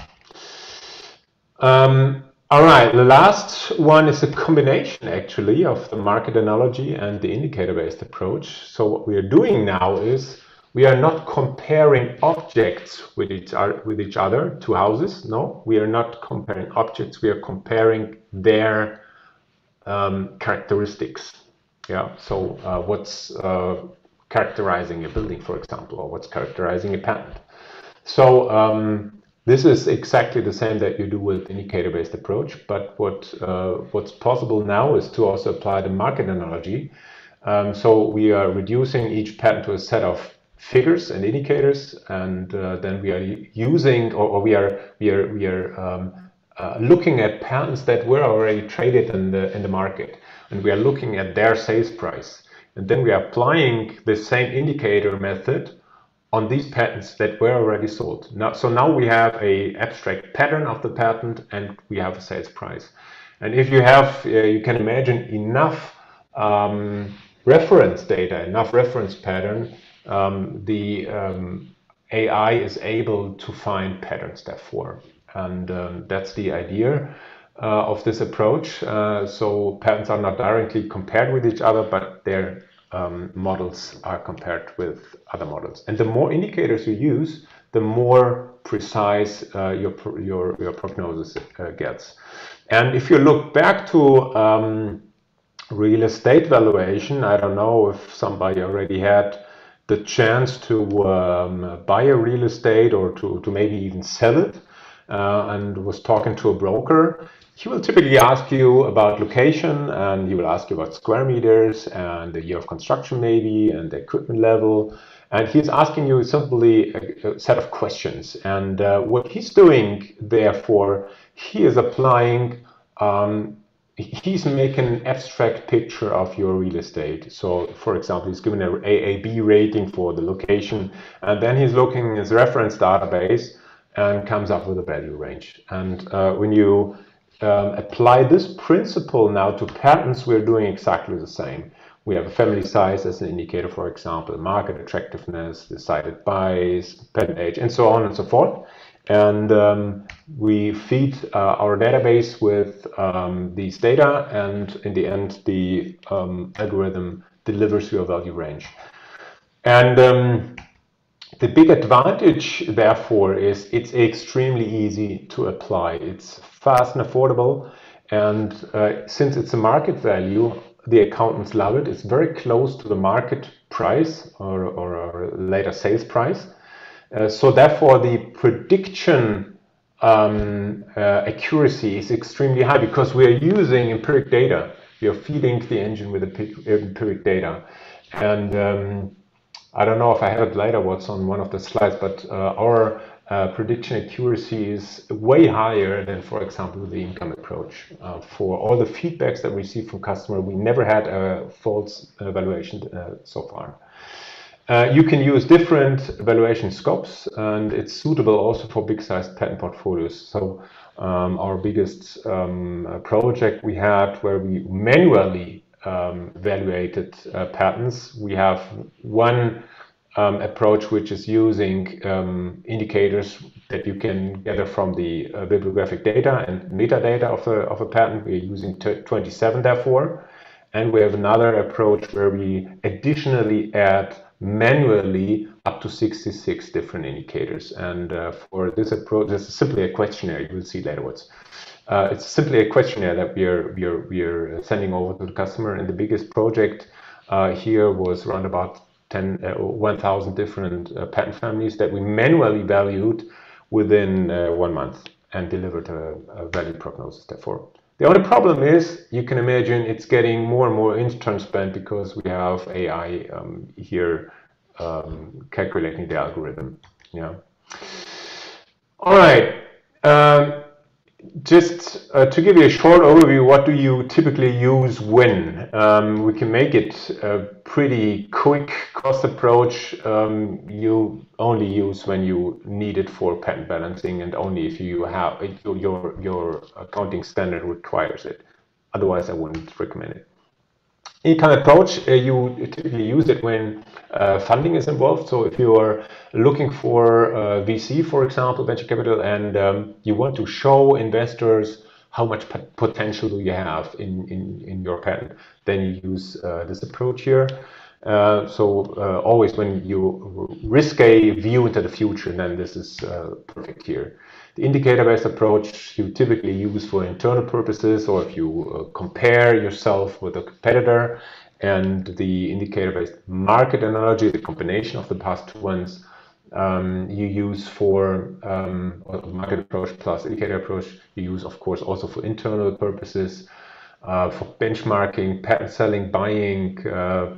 Speaker 3: All right, the last one is a combination actually of the market analogy and the indicator-based approach. So what we are doing now is we are not comparing objects with each other, two houses. No, we are not comparing objects. We are comparing their characteristics. Yeah. So what's characterizing a building, for example, or what's characterizing a patent. So This is exactly the same that you do with indicator-based approach, but what's possible now is to also apply the market analogy. So we are reducing each pattern to a set of figures and indicators, and then we are using, or we are looking at patterns that were already traded in the market, and we are looking at their sales price, and then we are applying the same indicator method on these patents that were already sold. Now we have a abstract pattern of the patent, and we have a sales price. And if you have, you can imagine enough reference data, enough reference pattern, the AI is able to find patterns therefore. And that's the idea of this approach. So patents are not directly compared with each other, but their models are compared with other models. And the more indicators you use, the more precise your prognosis gets. And if you look back to real estate valuation, I don't know if somebody already had the chance to buy a real estate or to maybe even sell it, and was talking to a broker. He will typically ask you about location, and he will ask you about square meters and the year of construction maybe and the equipment level. And he's asking you simply a set of questions. And what he's doing, therefore, he is applying, he's making an abstract picture of your real estate. So, for example, he's given an AAB rating for the location, and then he's looking in his reference database and comes up with a value range. And when you apply this principle now to patents, we're doing exactly the same. We have a family size as an indicator, for example, market attractiveness, decided buys, patent age, and so on and so forth. And we feed our database with these data, and in the end, the algorithm delivers you a value range. And the big advantage, therefore, is it's extremely easy to apply. It's fast and affordable, and since it's a market value, the accountants love it. It's very close to the market price or later sales price. So therefore, the prediction accuracy is extremely high because we are using empiric data. We are feeding the engine with empiric data. And I don't know if I have it later what's on one of the slides, but our prediction accuracy is way higher than, for example, the income approach. For all the feedbacks that we receive from customers, we never had a false valuation so far. You can use different valuation scopes, and it's suitable also for big-sized patent portfolios. So our biggest project we had where we manually evaluated patents. We have one approach which is using indicators that you can gather from the bibliographic data and metadata of a patent. We're using 27 therefore. And we have another approach where we additionally add manually up to 66 different indicators. And for this approach, this is simply a questionnaire. You will see later what's. It's simply a questionnaire that we're sending over to the customer. And the biggest project here was around about 1,000 different patent families that we manually valued within 1 month and delivered a value prognosis therefore. The only problem is, you can imagine it's getting more and more intransparent because we have AI here calculating the algorithm. Yeah. All right. Just to give you a short overview, what do you typically use when? We can make it a pretty quick cost approach. You only use when you need it for patent balancing and only if you have your accounting standard requires it. Otherwise, I wouldn't recommend it. Income approach, you typically use it when funding is involved. So if you are looking for VC, for example, venture capital, and you want to show investors how much potential do you have in your patent, then you use this approach here. Always when you risk a view into the future, then this is perfect here. The indicator-based approach you typically use for internal purposes, or if you compare yourself with a competitor. And the indicator-based market analogy, the combination of the past two ones, you use for market approach plus indicator approach, you use, of course, also for internal purposes, for benchmarking, patent selling, buying,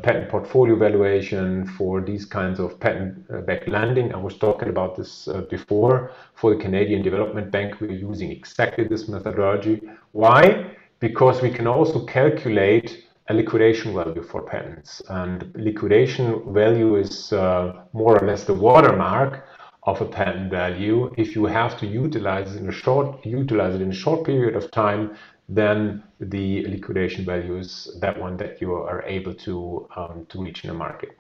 Speaker 3: patent portfolio valuation, for these kinds of patent-backed lending. I was talking about this before. For the Canadian Development Bank, we're using exactly this methodology. Why? Because we can also calculate a liquidation value for patents, and liquidation value is more or less the watermark of a patent value. If you have to utilize it in a short period of time, then the liquidation value is that one that you are able to reach in the market.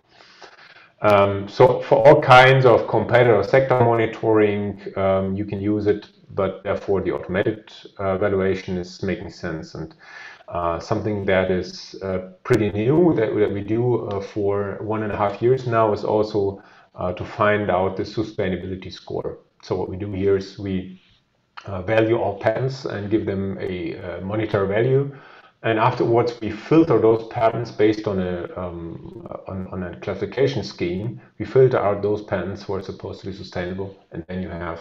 Speaker 3: So for all kinds of competitor sector monitoring, you can use it, but therefore the automated valuation is making sense. And something that is pretty new that we do for 1.5 years now is also to find out the sustainability score. So what we do here is we value all patents and give them a monetary value, and afterwards we filter those patents based on a classification scheme. We filter out those patents who are supposed to be sustainable, and then you have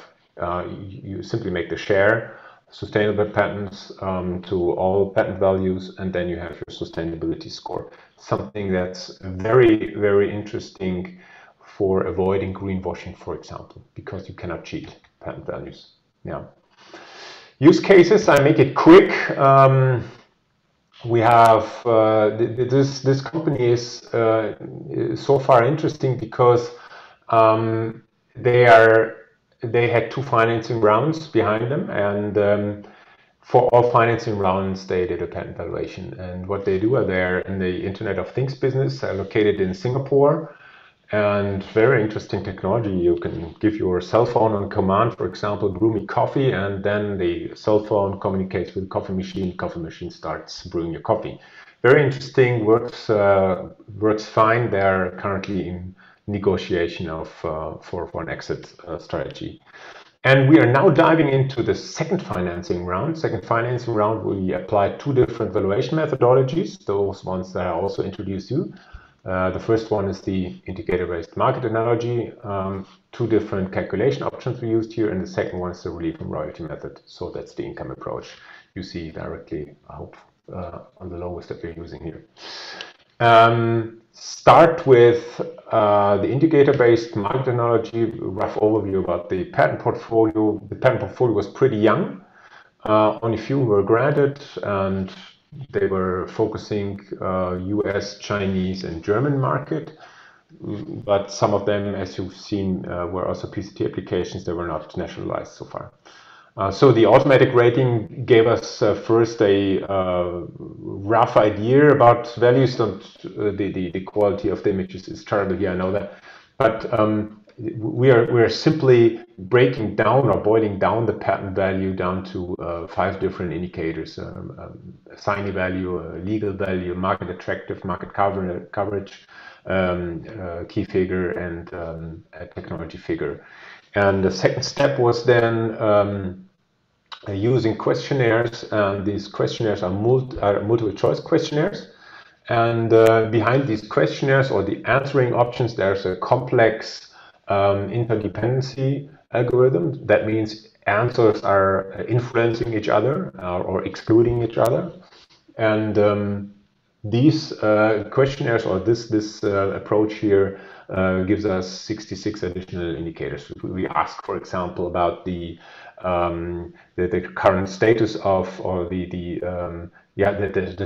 Speaker 3: you simply make the share sustainable patents to all patent values, and then you have your sustainability score. Something that's very, very interesting for avoiding greenwashing, for example, because you cannot cheat patent values. Yeah. Use cases, I make it quick. We have this company is so far interesting because they had 2 financing rounds behind them, and for all financing rounds they did a patent valuation. And what they do are they're in the Internet of Things business, located in Singapore. And very interesting technology. You can give your cell phone on command, for example, brew me coffee, and then the cell phone communicates with the coffee machine starts brewing your coffee. Very interesting, works fine. They're currently in negotiation for an exit strategy. And we are now diving into the second financing round. We applied 2 different valuation methodologies, those ones that I also introduced you. The first one is the indicator-based market analogy. 2 different calculation options we used here, and the second one is the relief from royalty method. So that's the income approach you see directly, I hope, on the logos that we're using here. Start with the indicator-based market analogy, rough overview about the patent portfolio. The patent portfolio was pretty young. Only few were granted, and they were focusing US, Chinese, and German market, but some of them, as you've seen, were also PCT applications that were not nationalized so far. So the automatic rating gave us first a rough idea about values. The quality of the images is terrible here, I know that, but we're simply breaking down or boiling down the patent value down to 5 different indicators: assignee value, legal value, market attractive, market coverage, key figure, and a technology figure. And the second step was then using questionnaires, and these questionnaires are multiple choice questionnaires. And behind these questionnaires, or the answering options, there's a complex interdependency algorithm. That means answers are influencing each other or excluding each other. And these questionnaires, or this approach here, gives us 66 additional indicators. We ask, for example, about the current status of, or the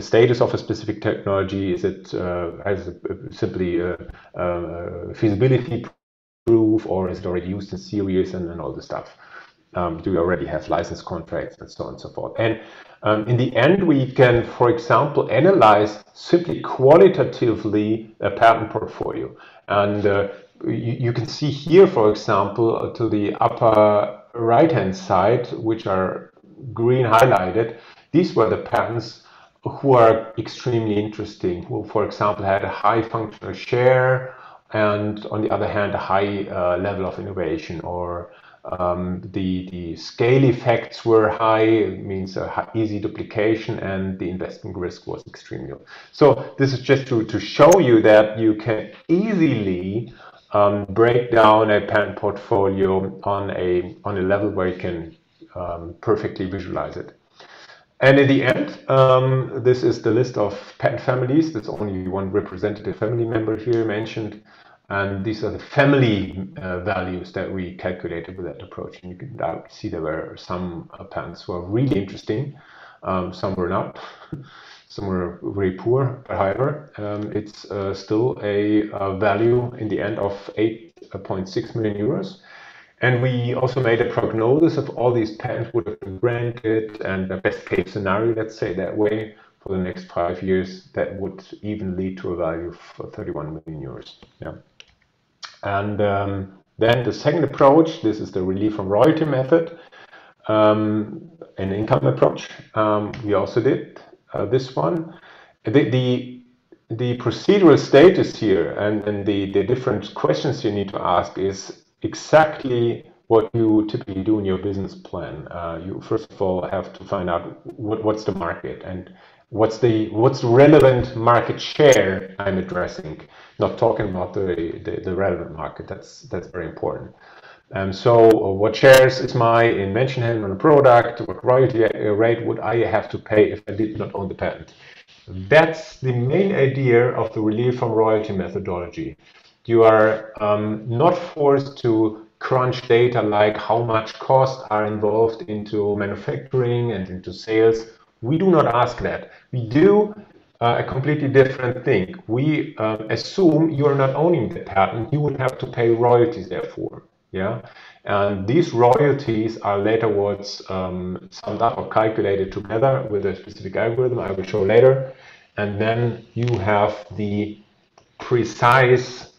Speaker 3: status of a specific technology. Is it has simply feasibility proof, or is it already used in series, and all this stuff? Do we already have license contracts, and so on and so forth? And in the end, we can, for example, analyze simply qualitatively a patent portfolio. And you can see here, for example, to the upper right-hand side, which are green highlighted, these were the patents who are extremely interesting, who, for example, had a high functional share, and on the other hand, a high level of innovation, or the scale effects were high. It means easy duplication, and the investment risk was extremely low. So this is just to show you that you can easily break down a patent portfolio on a level where you can perfectly visualize it. And in the end, this is the list of patent families. There's only one representative family member here mentioned. And these are the family values that we calculated with that approach. And you can see there were some patents were really interesting, some were not, some were very poor. But however, it's still a value in the end of 8.6 million euros. And we also made a prognosis of all these patents would have been granted, and the best case scenario, let's say that way, for the next 5 years, that would even lead to a value of 31 million euros. Yeah. And then the second approach, this is the relief from royalty method, an income approach. We also did this one. The procedural status here and the different questions you need to ask is exactly what you typically do in your business plan. You first of all have to find out what's the market and what's the relevant market share I'm addressing. Not talking about the relevant market. That's very important. So what shares is my invention handling on a product? What royalty rate would I have to pay if I did not own the patent? That's the main idea of the relief from royalty methodology. You are not forced to crunch data like how much costs are involved into manufacturing and into sales. We do not ask that. We do a completely different thing. We assume you are not owning the patent. You would have to pay royalties therefore. Yeah, and these royalties are laterwards summed up or calculated together with a specific algorithm I will show later, and then you have the precise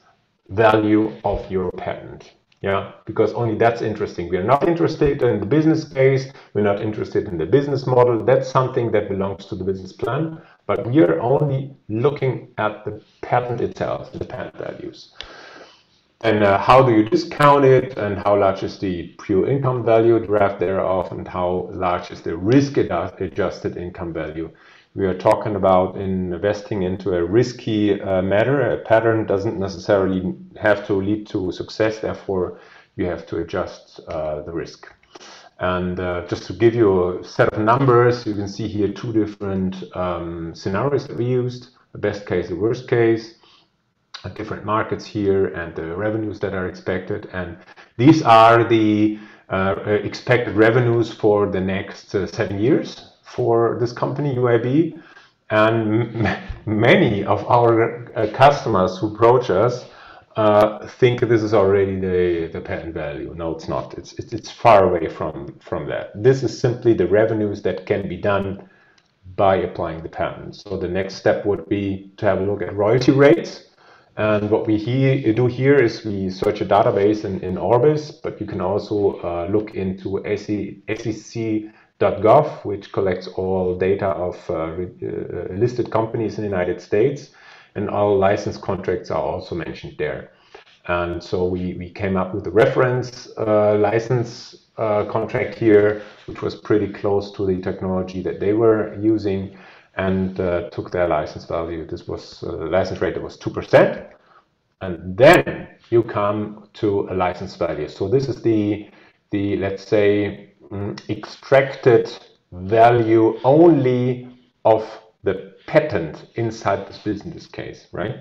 Speaker 3: value of your patent. Yeah, because only that's interesting. We are not interested in the business case. We're not interested in the business model. That's something that belongs to the business plan. But we are only looking at the patent itself, the patent values. And how do you discount it, and how large is the pure income value derived thereof, and how large is the risk-adjusted income value? We are talking about investing into a risky matter. A pattern doesn't necessarily have to lead to success, therefore you have to adjust the risk. And just to give you a set of numbers, you can see here two different scenarios that we used, the best case, the worst case, different markets here, and the revenues that are expected. And these are the expected revenues for the next 7 years for this company, UAB. And many of our customers who approach us think this is already the patent value. No, it's not. It's far away from that. This is simply the revenues that can be done by applying the patent. So the next step would be to have a look at royalty rates. And what we do here is we search a database in Orbis, but you can also look into SEC.gov, which collects all data of listed companies in the United States, and all license contracts are also mentioned there. And so we came up with a reference license contract here, which was pretty close to the technology that they were using, and took their license value. This was license rate that was 2%, and then you come to a license value. So this is the let's say extracted value only of the patent inside this business case, right?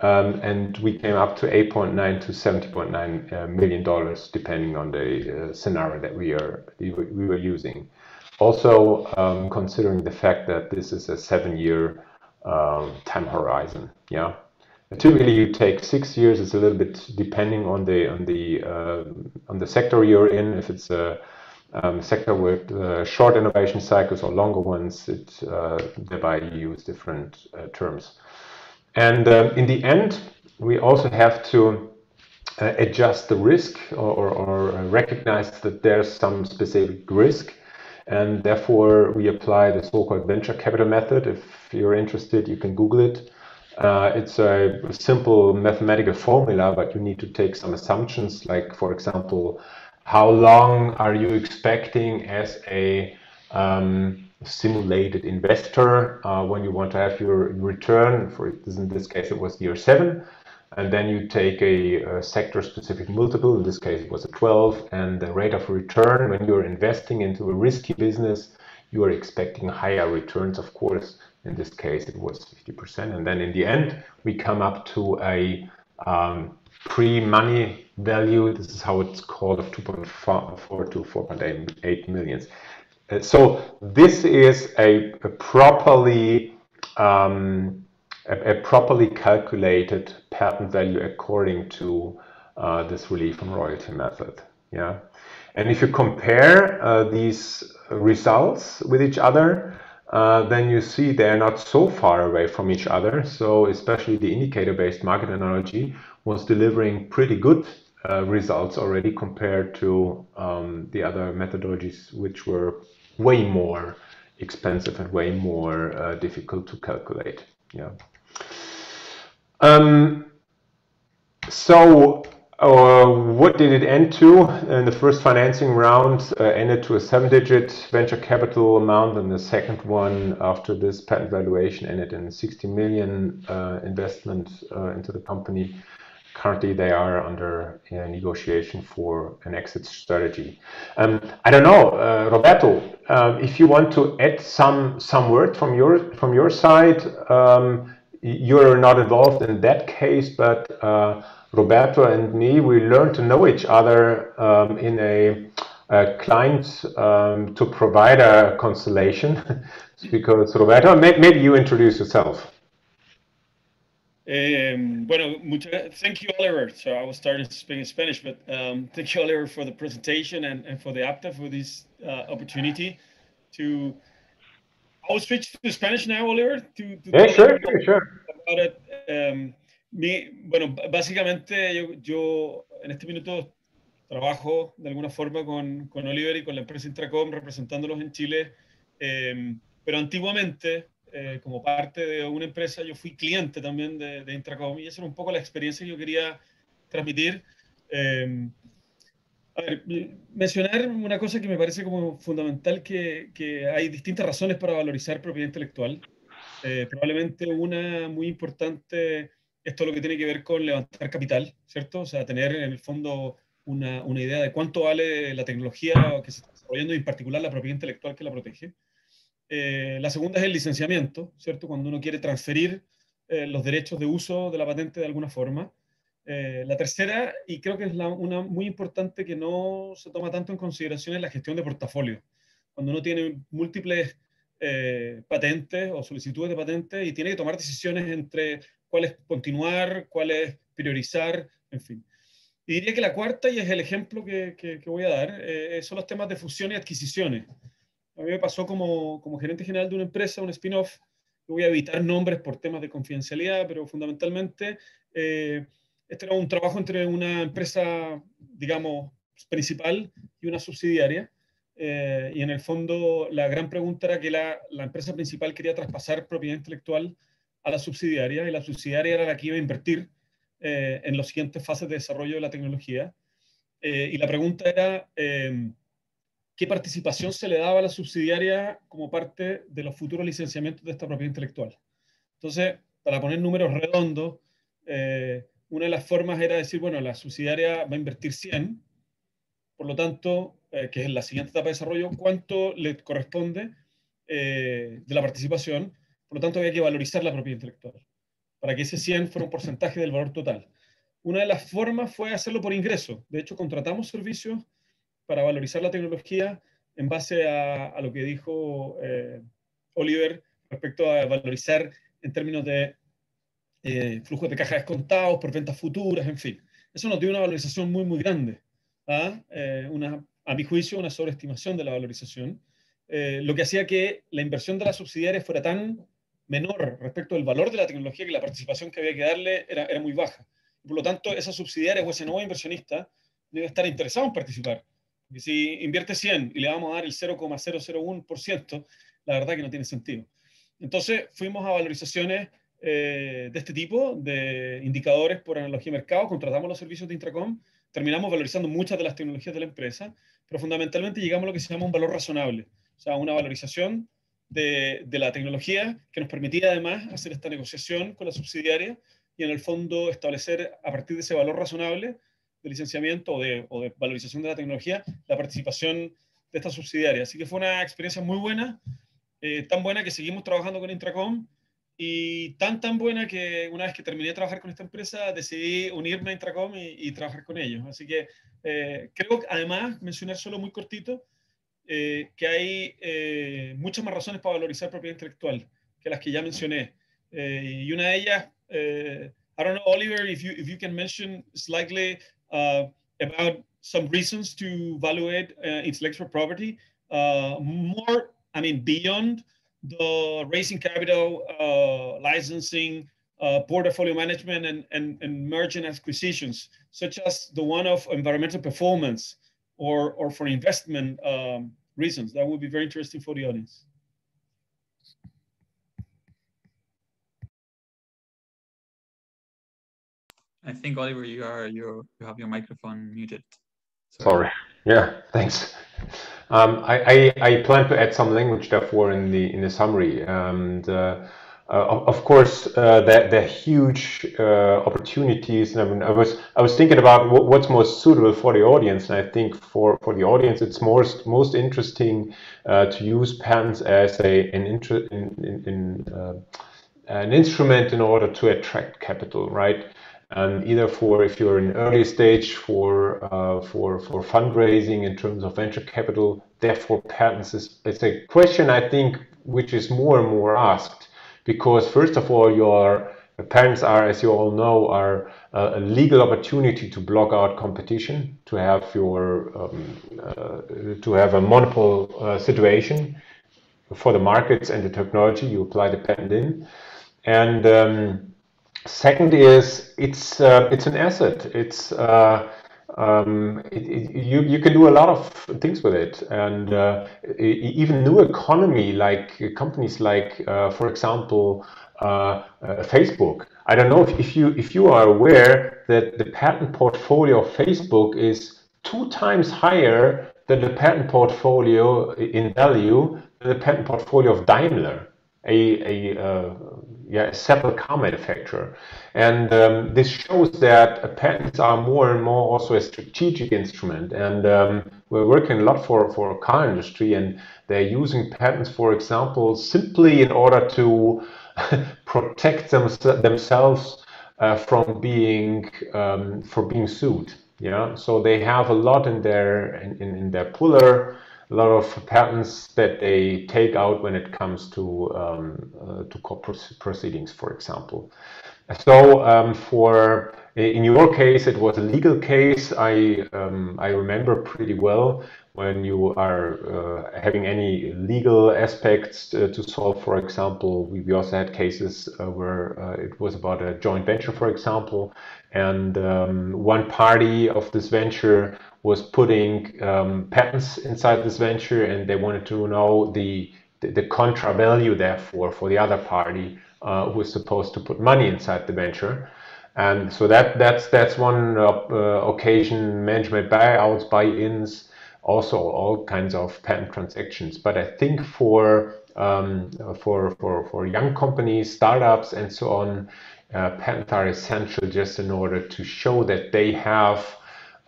Speaker 3: And we came up to $8.9 to $70.9 million, depending on the scenario that we were using. Also, considering the fact that this is a 7-year time horizon, yeah. Typically, you take 6 years. It's a little bit depending on the sector you're in. If it's a sector with short innovation cycles or longer ones, thereby you use different terms. And in the end, we also have to adjust the risk or recognize that there's some specific risk. And therefore, we apply the so-called venture capital method. If you're interested, you can Google it. It's a simple mathematical formula, but you need to take some assumptions, like, for example, how long are you expecting as a simulated investor when you want to have your return? In this case, it was year 7. and then you take a sector-specific multiple. In this case, it was a 12, and the rate of return when you're investing into a risky business, you are expecting higher returns, of course. In this case, it was 50%, and then in the end, we come up to a pre-money value. This is how it's called, of 2.4 to 4.8 millions. So this is a properly calculated patent value according to this relief from royalty method. Yeah, and if you compare these results with each other, then you see they're not so far away from each other. So especially the indicator-based market analogy was delivering pretty good results already compared to the other methodologies, which were way more expensive and way more difficult to calculate. Yeah. So what did it end to? In the first financing round ended to a 7-digit venture capital amount, and the second one after this patent valuation ended in 60 million investment into the company. Currently, they are under negotiation for an exit strategy. I don't know, Roberto, if you want to add some word from your side. You're not involved in that case, but Roberto and me, we learned to know each other in a client to provider constellation. Because Roberto, maybe you introduce yourself.
Speaker 4: Thank you, Oliver. So I was starting speaking Spanish, but thank you, Oliver, for the presentation and for the APTA for this opportunity to. I will switch to Spanish now, Oliver.
Speaker 3: Sure.
Speaker 4: About it. Básicamente yo en este minuto trabajo de alguna forma con Oliver y con la empresa Intracom representándolos en Chile, pero antiguamente como parte de una empresa yo fui cliente también de Intracom y esa era un poco la experiencia que yo quería transmitir. Mencionar una cosa que me parece como fundamental, que hay distintas razones para valorizar propiedad intelectual. Probablemente una muy importante es todo lo que tiene que ver con levantar capital, ¿cierto? O sea, tener en el fondo una idea de cuánto vale la tecnología que se está desarrollando y en particular la propiedad intelectual que la protege. La segunda es el licenciamiento, ¿cierto? Cuando uno quiere transferir los derechos de uso de la patente de alguna forma. La tercera, y creo que es una muy importante que no se toma tanto en consideración, es la gestión de portafolio. Cuando uno tiene múltiples patentes o solicitudes de patentes y tiene que tomar decisiones entre cuáles continuar, cuáles priorizar, en fin. Y diría que la cuarta, y es el ejemplo que voy a dar, son los temas de fusión y adquisiciones. A mí me pasó como gerente general de una empresa, un spin-off. Voy a evitar nombres por temas de confidencialidad, pero fundamentalmente este era un trabajo entre una empresa, digamos, principal y una subsidiaria. Y en el fondo la gran pregunta era que la empresa principal quería traspasar propiedad intelectual a la subsidiaria, y la subsidiaria era la que iba a invertir en las siguientes fases de desarrollo de la tecnología. Y la pregunta era qué participación se le daba a la subsidiaria como parte de los futuros licenciamientos de esta propiedad intelectual. Entonces, para poner números redondos, una de las formas era decir, bueno, la subsidiaria va a invertir 100, por lo tanto, que es la siguiente etapa de desarrollo, ¿cuánto le corresponde de la participación? Por lo tanto, había que valorizar la propiedad intelectual, para que ese 100 fuera un porcentaje del valor total. Una de las formas fue hacerlo por ingreso. De hecho, contratamos servicios para valorizar la tecnología en base a lo que dijo Oliver respecto a valorizar en términos de flujos de caja descontados por ventas futuras, en fin. Eso nos dio una valorización muy, muy grande. A mi juicio, una sobreestimación de la valorización, lo que hacía que la inversión de la subsidiaria fuera tan menor respecto del valor de la tecnología que la participación que había que darle era muy baja. Por lo tanto, esa subsidiaria o ese nuevo inversionista debe estar interesado en participar. Porque si invierte 100 y le vamos a dar el 0,001%, la verdad que no tiene sentido. Entonces, fuimos a valorizaciones de este tipo, de indicadores por analogía de mercado, contratamos los servicios de Intracom, terminamos valorizando muchas de las tecnologías de la empresa, pero fundamentalmente llegamos a lo que se llama un valor razonable, o sea, una valorización de la tecnología que nos permitía además hacer esta negociación con la subsidiaria y en el fondo establecer a partir de ese valor razonable de licenciamiento o de valorización de la tecnología la participación de esta subsidiaria. Así que fue una experiencia muy buena, tan buena que seguimos trabajando con Intracom y tan buena que una vez que terminé de trabajar con esta empresa decidí unirme a Intracom y trabajar con ellos. Así que creo que además mencionar solo muy cortito que hay muchas más razones para valorizar propiedad intelectual que las que ya mencioné. Y una de ellas, I don't know, Oliver, if you can mention slightly about some reasons to evaluate intellectual property, more, I mean, beyond the raising capital, licensing, portfolio management, and merger and acquisitions, such as the one of environmental performance or for investment reasons. That would be very interesting for the audience.
Speaker 1: I think, Oliver, you have your microphone muted.
Speaker 3: Sorry. Yeah, thanks. I plan to add some language therefore in the summary, and of course there are huge opportunities. And I mean, I was thinking about what's most suitable for the audience, and I think for the audience it's most interesting to use patents as an instrument in order to attract capital, right? And either for if you're in early stage for fundraising in terms of venture capital, therefore patents is a question I think which is more and more asked, because first of all your patents are, as you all know, are a legal opportunity to block out competition, to have your to have a monopole situation for the markets and the technology you apply the patent in, and second is it's an asset. It's you can do a lot of things with it, and even new economy like companies like, for example, Facebook. I don't know if you are aware that the patent portfolio of Facebook is 2 times higher than the patent portfolio in value than the patent portfolio of Daimler, a several car manufacturer. And this shows that patents are more and more also a strategic instrument. And we're working a lot for car industry, and they're using patents, for example, simply in order to protect themselves from being sued. Yeah, so they have a lot in their puller, a lot of patents that they take out when it comes to court proceedings, for example. So in your case, it was a legal case. I remember pretty well when you are having any legal aspects to solve. For example, we also had cases where it was about a joint venture, for example, and one party of this venture was putting patents inside this venture, and they wanted to know the contra value, therefore, for the other party who was supposed to put money inside the venture. And so that's one occasion: management buyouts, buy-ins, also all kinds of patent transactions. But I think for young companies, startups, and so on, patents are essential just in order to show that they have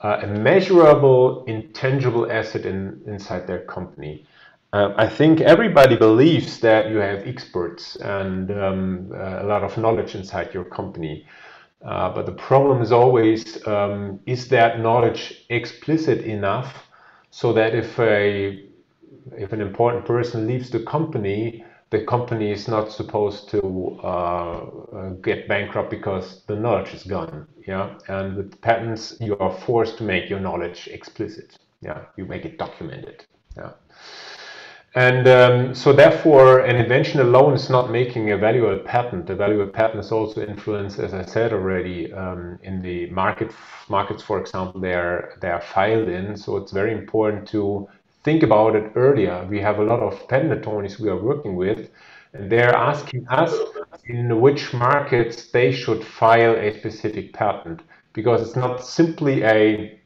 Speaker 3: a measurable, intangible asset inside their company. I think everybody believes that you have experts and a lot of knowledge inside your company. But the problem is always, is that knowledge explicit enough so that if an important person leaves the company is not supposed to get bankrupt because the knowledge is gone. Yeah, and with patents, you are forced to make your knowledge explicit. Yeah, you make it documented. Yeah. And so therefore, an invention alone is not making a valuable patent. A valuable patent is also influenced, as I said already, in the markets, for example, they are filed in. So it's very important to think about it earlier. We have a lot of patent attorneys we are working with, and they're asking us in which markets they should file a specific patent, because it's not simply a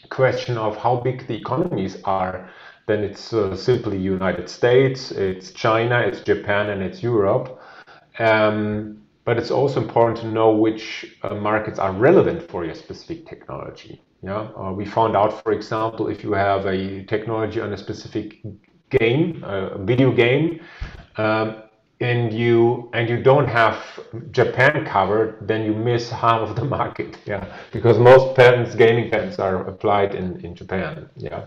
Speaker 3: question of how big the economies are. Then it's simply United States, it's China, it's Japan, and it's Europe. but it's also important to know which markets are relevant for your specific technology. Yeah, we found out, for example, if you have a technology on a specific game, a video game, and you don't have Japan covered, then you miss half of the market. Yeah, because most patents, gaming patents, are applied in Japan. Yeah.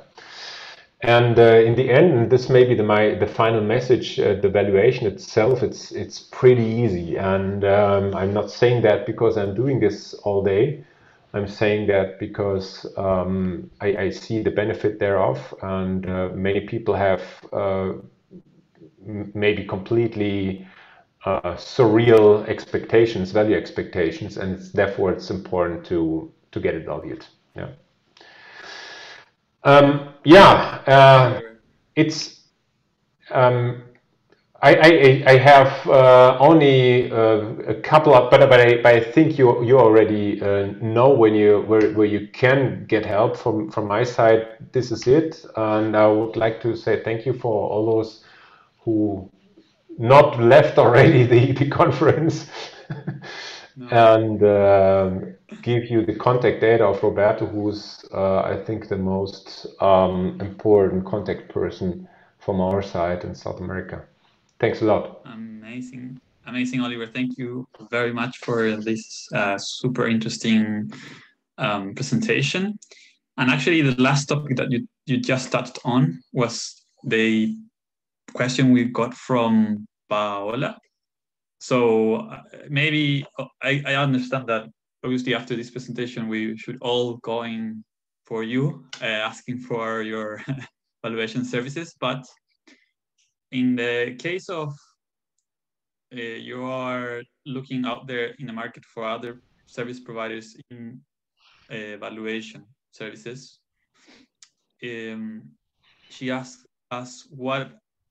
Speaker 3: And in the end, and this may be the final message, the valuation itself, it's pretty easy. And I'm not saying that because I'm doing this all day. I'm saying that because I see the benefit thereof, and many people have maybe completely surreal expectations, value expectations, and therefore it's important to get it valued. Yeah. It's I have only a couple of, but I think you already know where you can get help from my side. This is it, and I would like to say thank you for all those who not left already the conference. No. And give you the contact data of Roberto, who's I think the most important contact person from our side in South America. Thanks a lot.
Speaker 1: Amazing, amazing, Oliver. Thank you very much for this super interesting presentation. And actually, the last topic that you just touched on was the question we got from Paola. So maybe I understand that obviously after this presentation we should all go in for you asking for your valuation services, but in the case of you are looking out there in the market for other service providers in valuation services, she asked us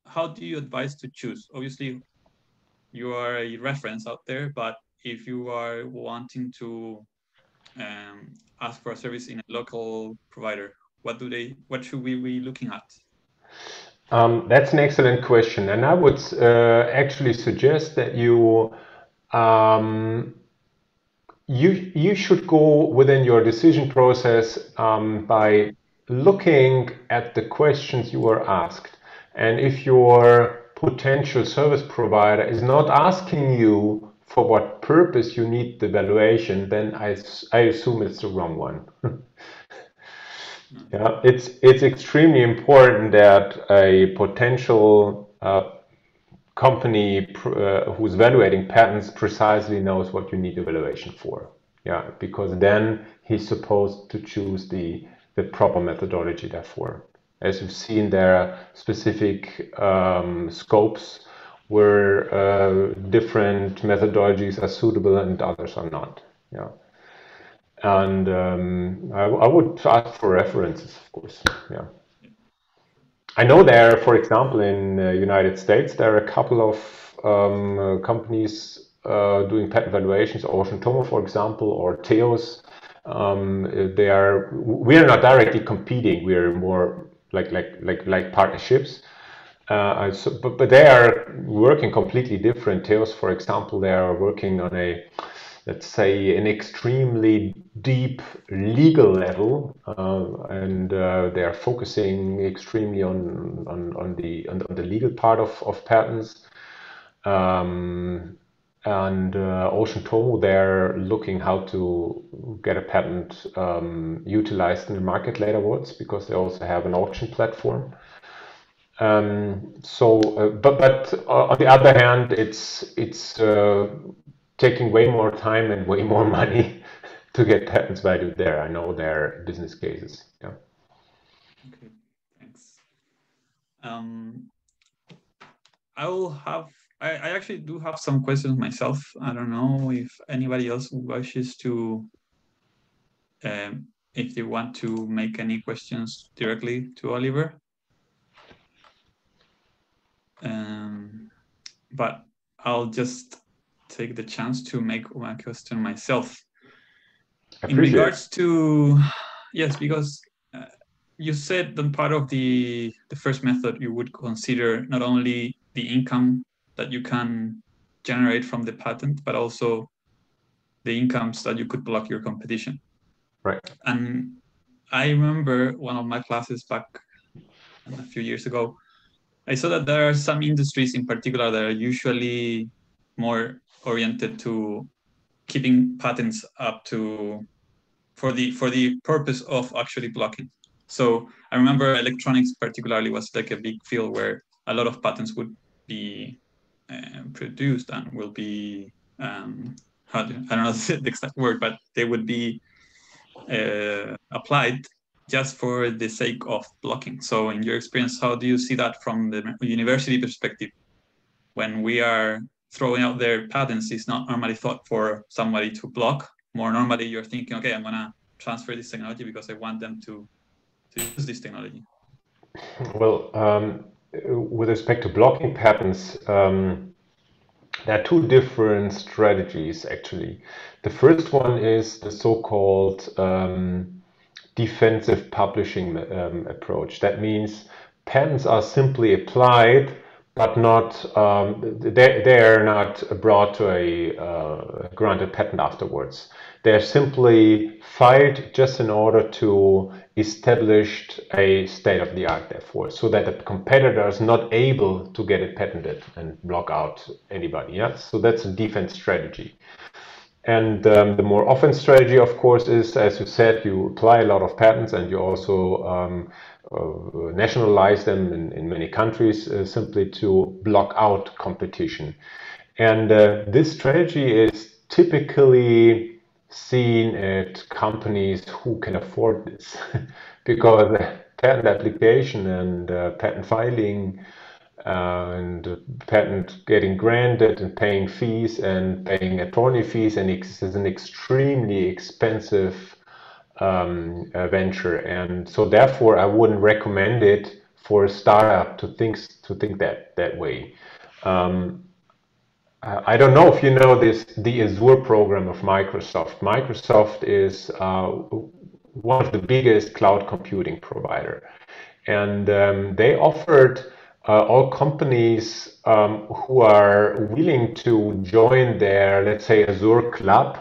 Speaker 1: how do you advise to choose? Obviously you are a reference out there, but if you are wanting to ask for a service in a local provider, what should we be looking at?
Speaker 3: That's an excellent question, and I would actually suggest that you should go within your decision process by looking at the questions you were asked, and if your potential service provider is not asking you for what purpose you need the valuation, then I assume it's the wrong one. Yeah, it's extremely important that a potential company who's evaluating patents precisely knows what you need evaluation for. Yeah, because then he's supposed to choose the proper methodology therefore. As you've seen, there are specific scopes where different methodologies are suitable and others are not. Yeah. And I would ask for references, of course. Yeah. I know there, for example, in the United States, there are a couple of companies doing patent valuations, Ocean Tomo, for example, or Teos. We are not directly competing. We are more like partnerships. But they are working completely different. Teos, for example, they are working on let's say an extremely deep legal level, and they are focusing extremely on the legal part of patents. And Ocean Tomo, they're looking how to get a patent utilized in the market laterwards, because they also have an auction platform. But on the other hand, it's taking way more time and way more money to get patents valued there. I know there are business cases. Yeah.
Speaker 1: Okay, thanks. I actually do have some questions myself. I don't know if anybody else wishes to, if they want to make any questions directly to Oliver. But I'll just take the chance to make my question myself. In regards to, yes, because you said that part of the first method you would consider not only the income that you can generate from the patent, but also the incomes that you could block your competition.
Speaker 3: Right.
Speaker 1: And I remember one of my classes back a few years ago, I saw that there are some industries in particular that are usually more oriented to keeping patents up to for the purpose of actually blocking. So I remember electronics particularly was like a big field where a lot of patents would be produced and will be I don't know the exact word, but they would be applied just for the sake of blocking. So in your experience, how do you see that from the university perspective? When we are throwing out their patents, it's not normally thought for somebody to block. More normally, you're thinking, okay, I'm going to transfer this technology because I want them to use this technology.
Speaker 3: Well, with respect to blocking patents, there are two different strategies, actually. The first one is the so-called defensive publishing approach. That means patents are simply applied, but not they are not brought to a granted patent afterwards. They're simply filed just in order to establish a state-of-the-art, therefore, so that the competitor is not able to get it patented and block out anybody. Yeah, so that's a defense strategy. And the more offense strategy, of course, is, as you said, you apply a lot of patents and you also nationalize them in many countries simply to block out competition. And this strategy is typically seen at companies who can afford this because patent application and patent filing and patent getting granted and paying fees and paying attorney fees and is an extremely expensive venture, and so therefore I wouldn't recommend it for a startup to think that way. I don't know if you know the Azure program of Microsoft. Microsoft is one of the biggest cloud computing provider, and they offered all companies who are willing to join their, let's say, Azure club,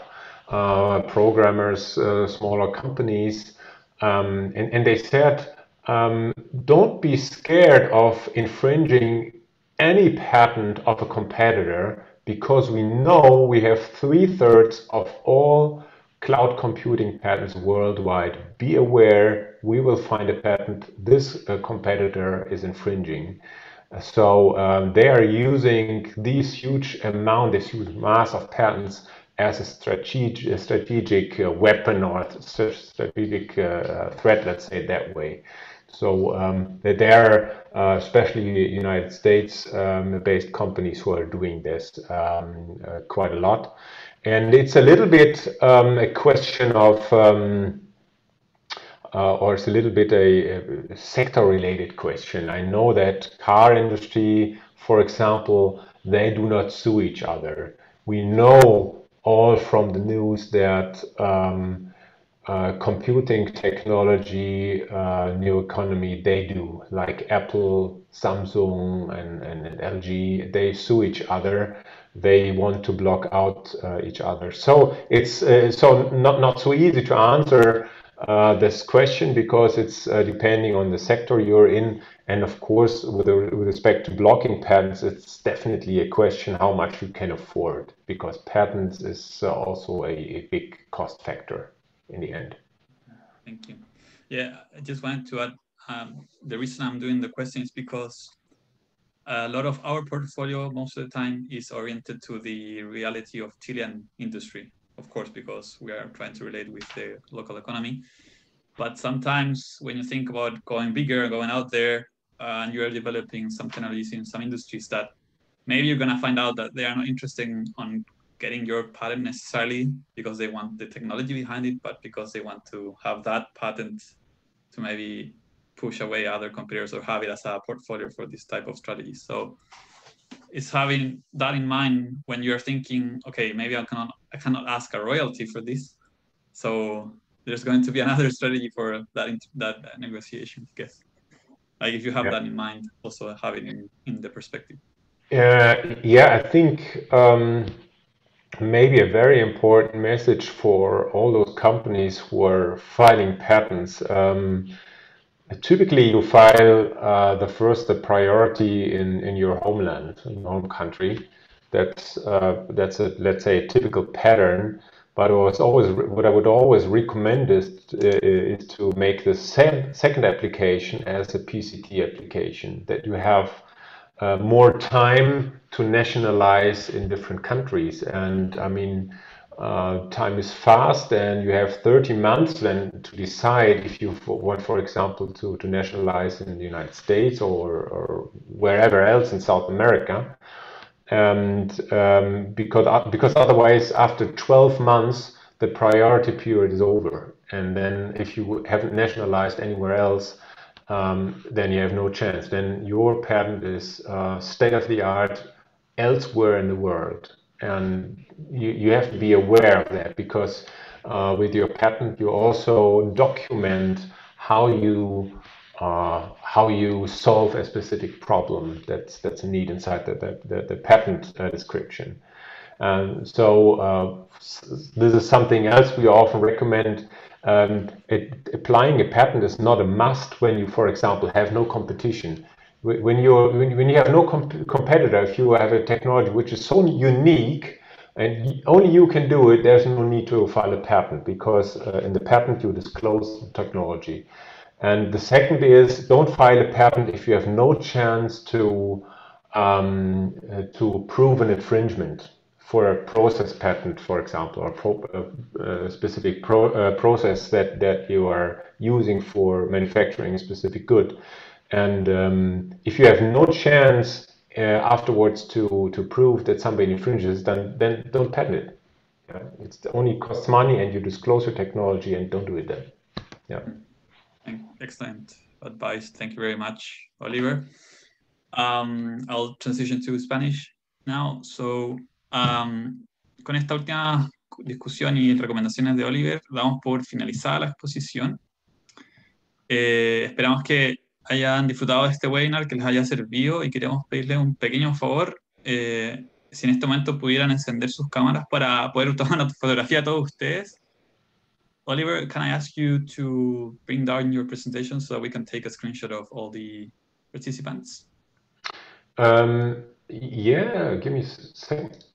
Speaker 3: programmers, smaller companies, and they said, don't be scared of infringing any patent of a competitor, because we know we have 3/3 of all cloud computing patents worldwide. Be aware, we will find a patent this competitor is infringing. So they are using this huge mass of patents as a strategic weapon or strategic threat, let's say it that way. So there are especially United States-based companies who are doing this quite a lot. And it's a little bit a question of, or it's a little bit a sector-related question. I know that car industry, for example, they do not sue each other. We know all from the news that computing technology, new economy, they do, like Apple, Samsung, and LG, they sue each other. They want to block out each other. So it's so not so easy to answer this question, because it's depending on the sector you're in. And of course, with respect to blocking patents, it's definitely a question how much you can afford, because patents is also a big cost factor in the end.
Speaker 1: Thank you. Yeah, I just wanted to add, the reason I'm doing the question is because a lot of our portfolio most of the time is oriented to the reality of Chilean industry, of course, because we are trying to relate with the local economy. But sometimes when you think about going bigger, going out there, and you are developing some technologies in some industries that maybe you're going to find out that they are not interested on getting your patent necessarily because they want the technology behind it, but because they want to have that patent to maybe push away other competitors or have it as a portfolio for this type of strategies. So it's having that in mind when you're thinking, okay, maybe I cannot ask a royalty for this. So there's going to be another strategy for that negotiation, I guess. Like if you have that in mind, also have it in the perspective.
Speaker 3: Yeah, I think maybe a very important message for all those companies who are filing patents. Typically, you file the priority in your homeland, in your home country. That's a, let's say, a typical pattern. But what I would always recommend is to make the second application as a PCT application, that you have more time to nationalize in different countries. And I mean, time is fast, and you have 30 months then to decide if you want, for example, to nationalize in the United States or wherever else in South America. And because otherwise, after 12 months, the priority period is over. And then if you haven't nationalized anywhere else, then you have no chance. Then your patent is state of the art elsewhere in the world. And you have to be aware of that, because with your patent, you also document how you solve a specific problem that's a need inside the patent description. So this is something else we often recommend. Applying a patent is not a must when you, for example, have no competition. When you have no competitor, if you have a technology which is so unique and only you can do it, there's no need to file a patent, because in the patent you disclose the technology. And the second is, don't file a patent if you have no chance to prove an infringement for a process patent, for example, or a specific process that you are using for manufacturing a specific good. And if you have no chance afterwards to prove that somebody infringes, then don't patent it. Yeah? It only costs money, and you disclose your technology, and don't do it then. Yeah.
Speaker 1: Excellent advice. Thank you very much, Oliver. I'll transition to Spanish now. So, con esta última discusión y recomendaciones de Oliver, damos por finalizada la exposición. Esperamos que hayan disfrutado de este webinar, que les haya servido, y queremos pedirles un pequeño favor. Si en este momento pudieran encender sus cámaras para poder tomar una fotografía a todos ustedes. Oliver, can I ask you to bring down your presentation so that we can take a screenshot of all the participants?
Speaker 3: Yeah, give me a second.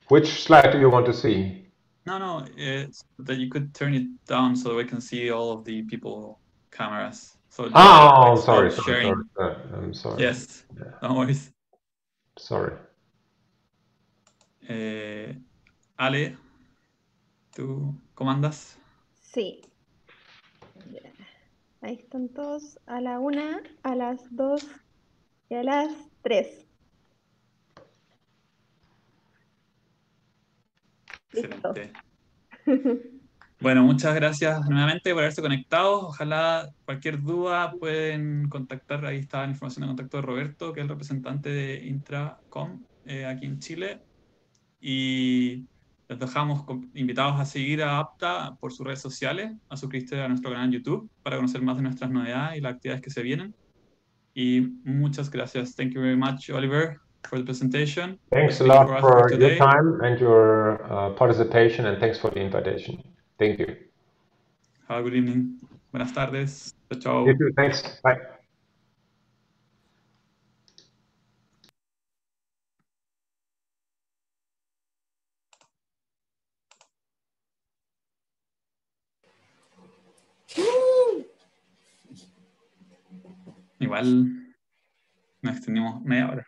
Speaker 3: Which slide do you want to see?
Speaker 1: No, it's that you could turn it down so we can see all of the people cameras. So
Speaker 3: sorry. I'm sorry.
Speaker 1: Yes, yeah. No worries.
Speaker 3: Sorry.
Speaker 1: Ale, ¿tú cómo andas?
Speaker 5: Sí. Ahí están todos a la 1, a las 2 y a las 3.
Speaker 1: Excelente. Bueno, muchas gracias nuevamente por haberse conectado. Ojalá cualquier duda pueden contactar, ahí está la información de contacto de Roberto, que es el representante de Intracom aquí en Chile. Y les dejamos invitados a seguir a APTA por sus redes sociales, a suscribirse a nuestro canal en YouTube para conocer más de nuestras novedades y las actividades que se vienen. Y muchas gracias. Thank you very much, Oliver, for the presentation.
Speaker 3: Thanks a lot for your time and your participation, and thanks for the invitation. Thank you.
Speaker 1: Have a good evening. Buenas tardes. Chao.
Speaker 3: You too. Thanks. Bye.
Speaker 1: Igual nos extendimos media hora.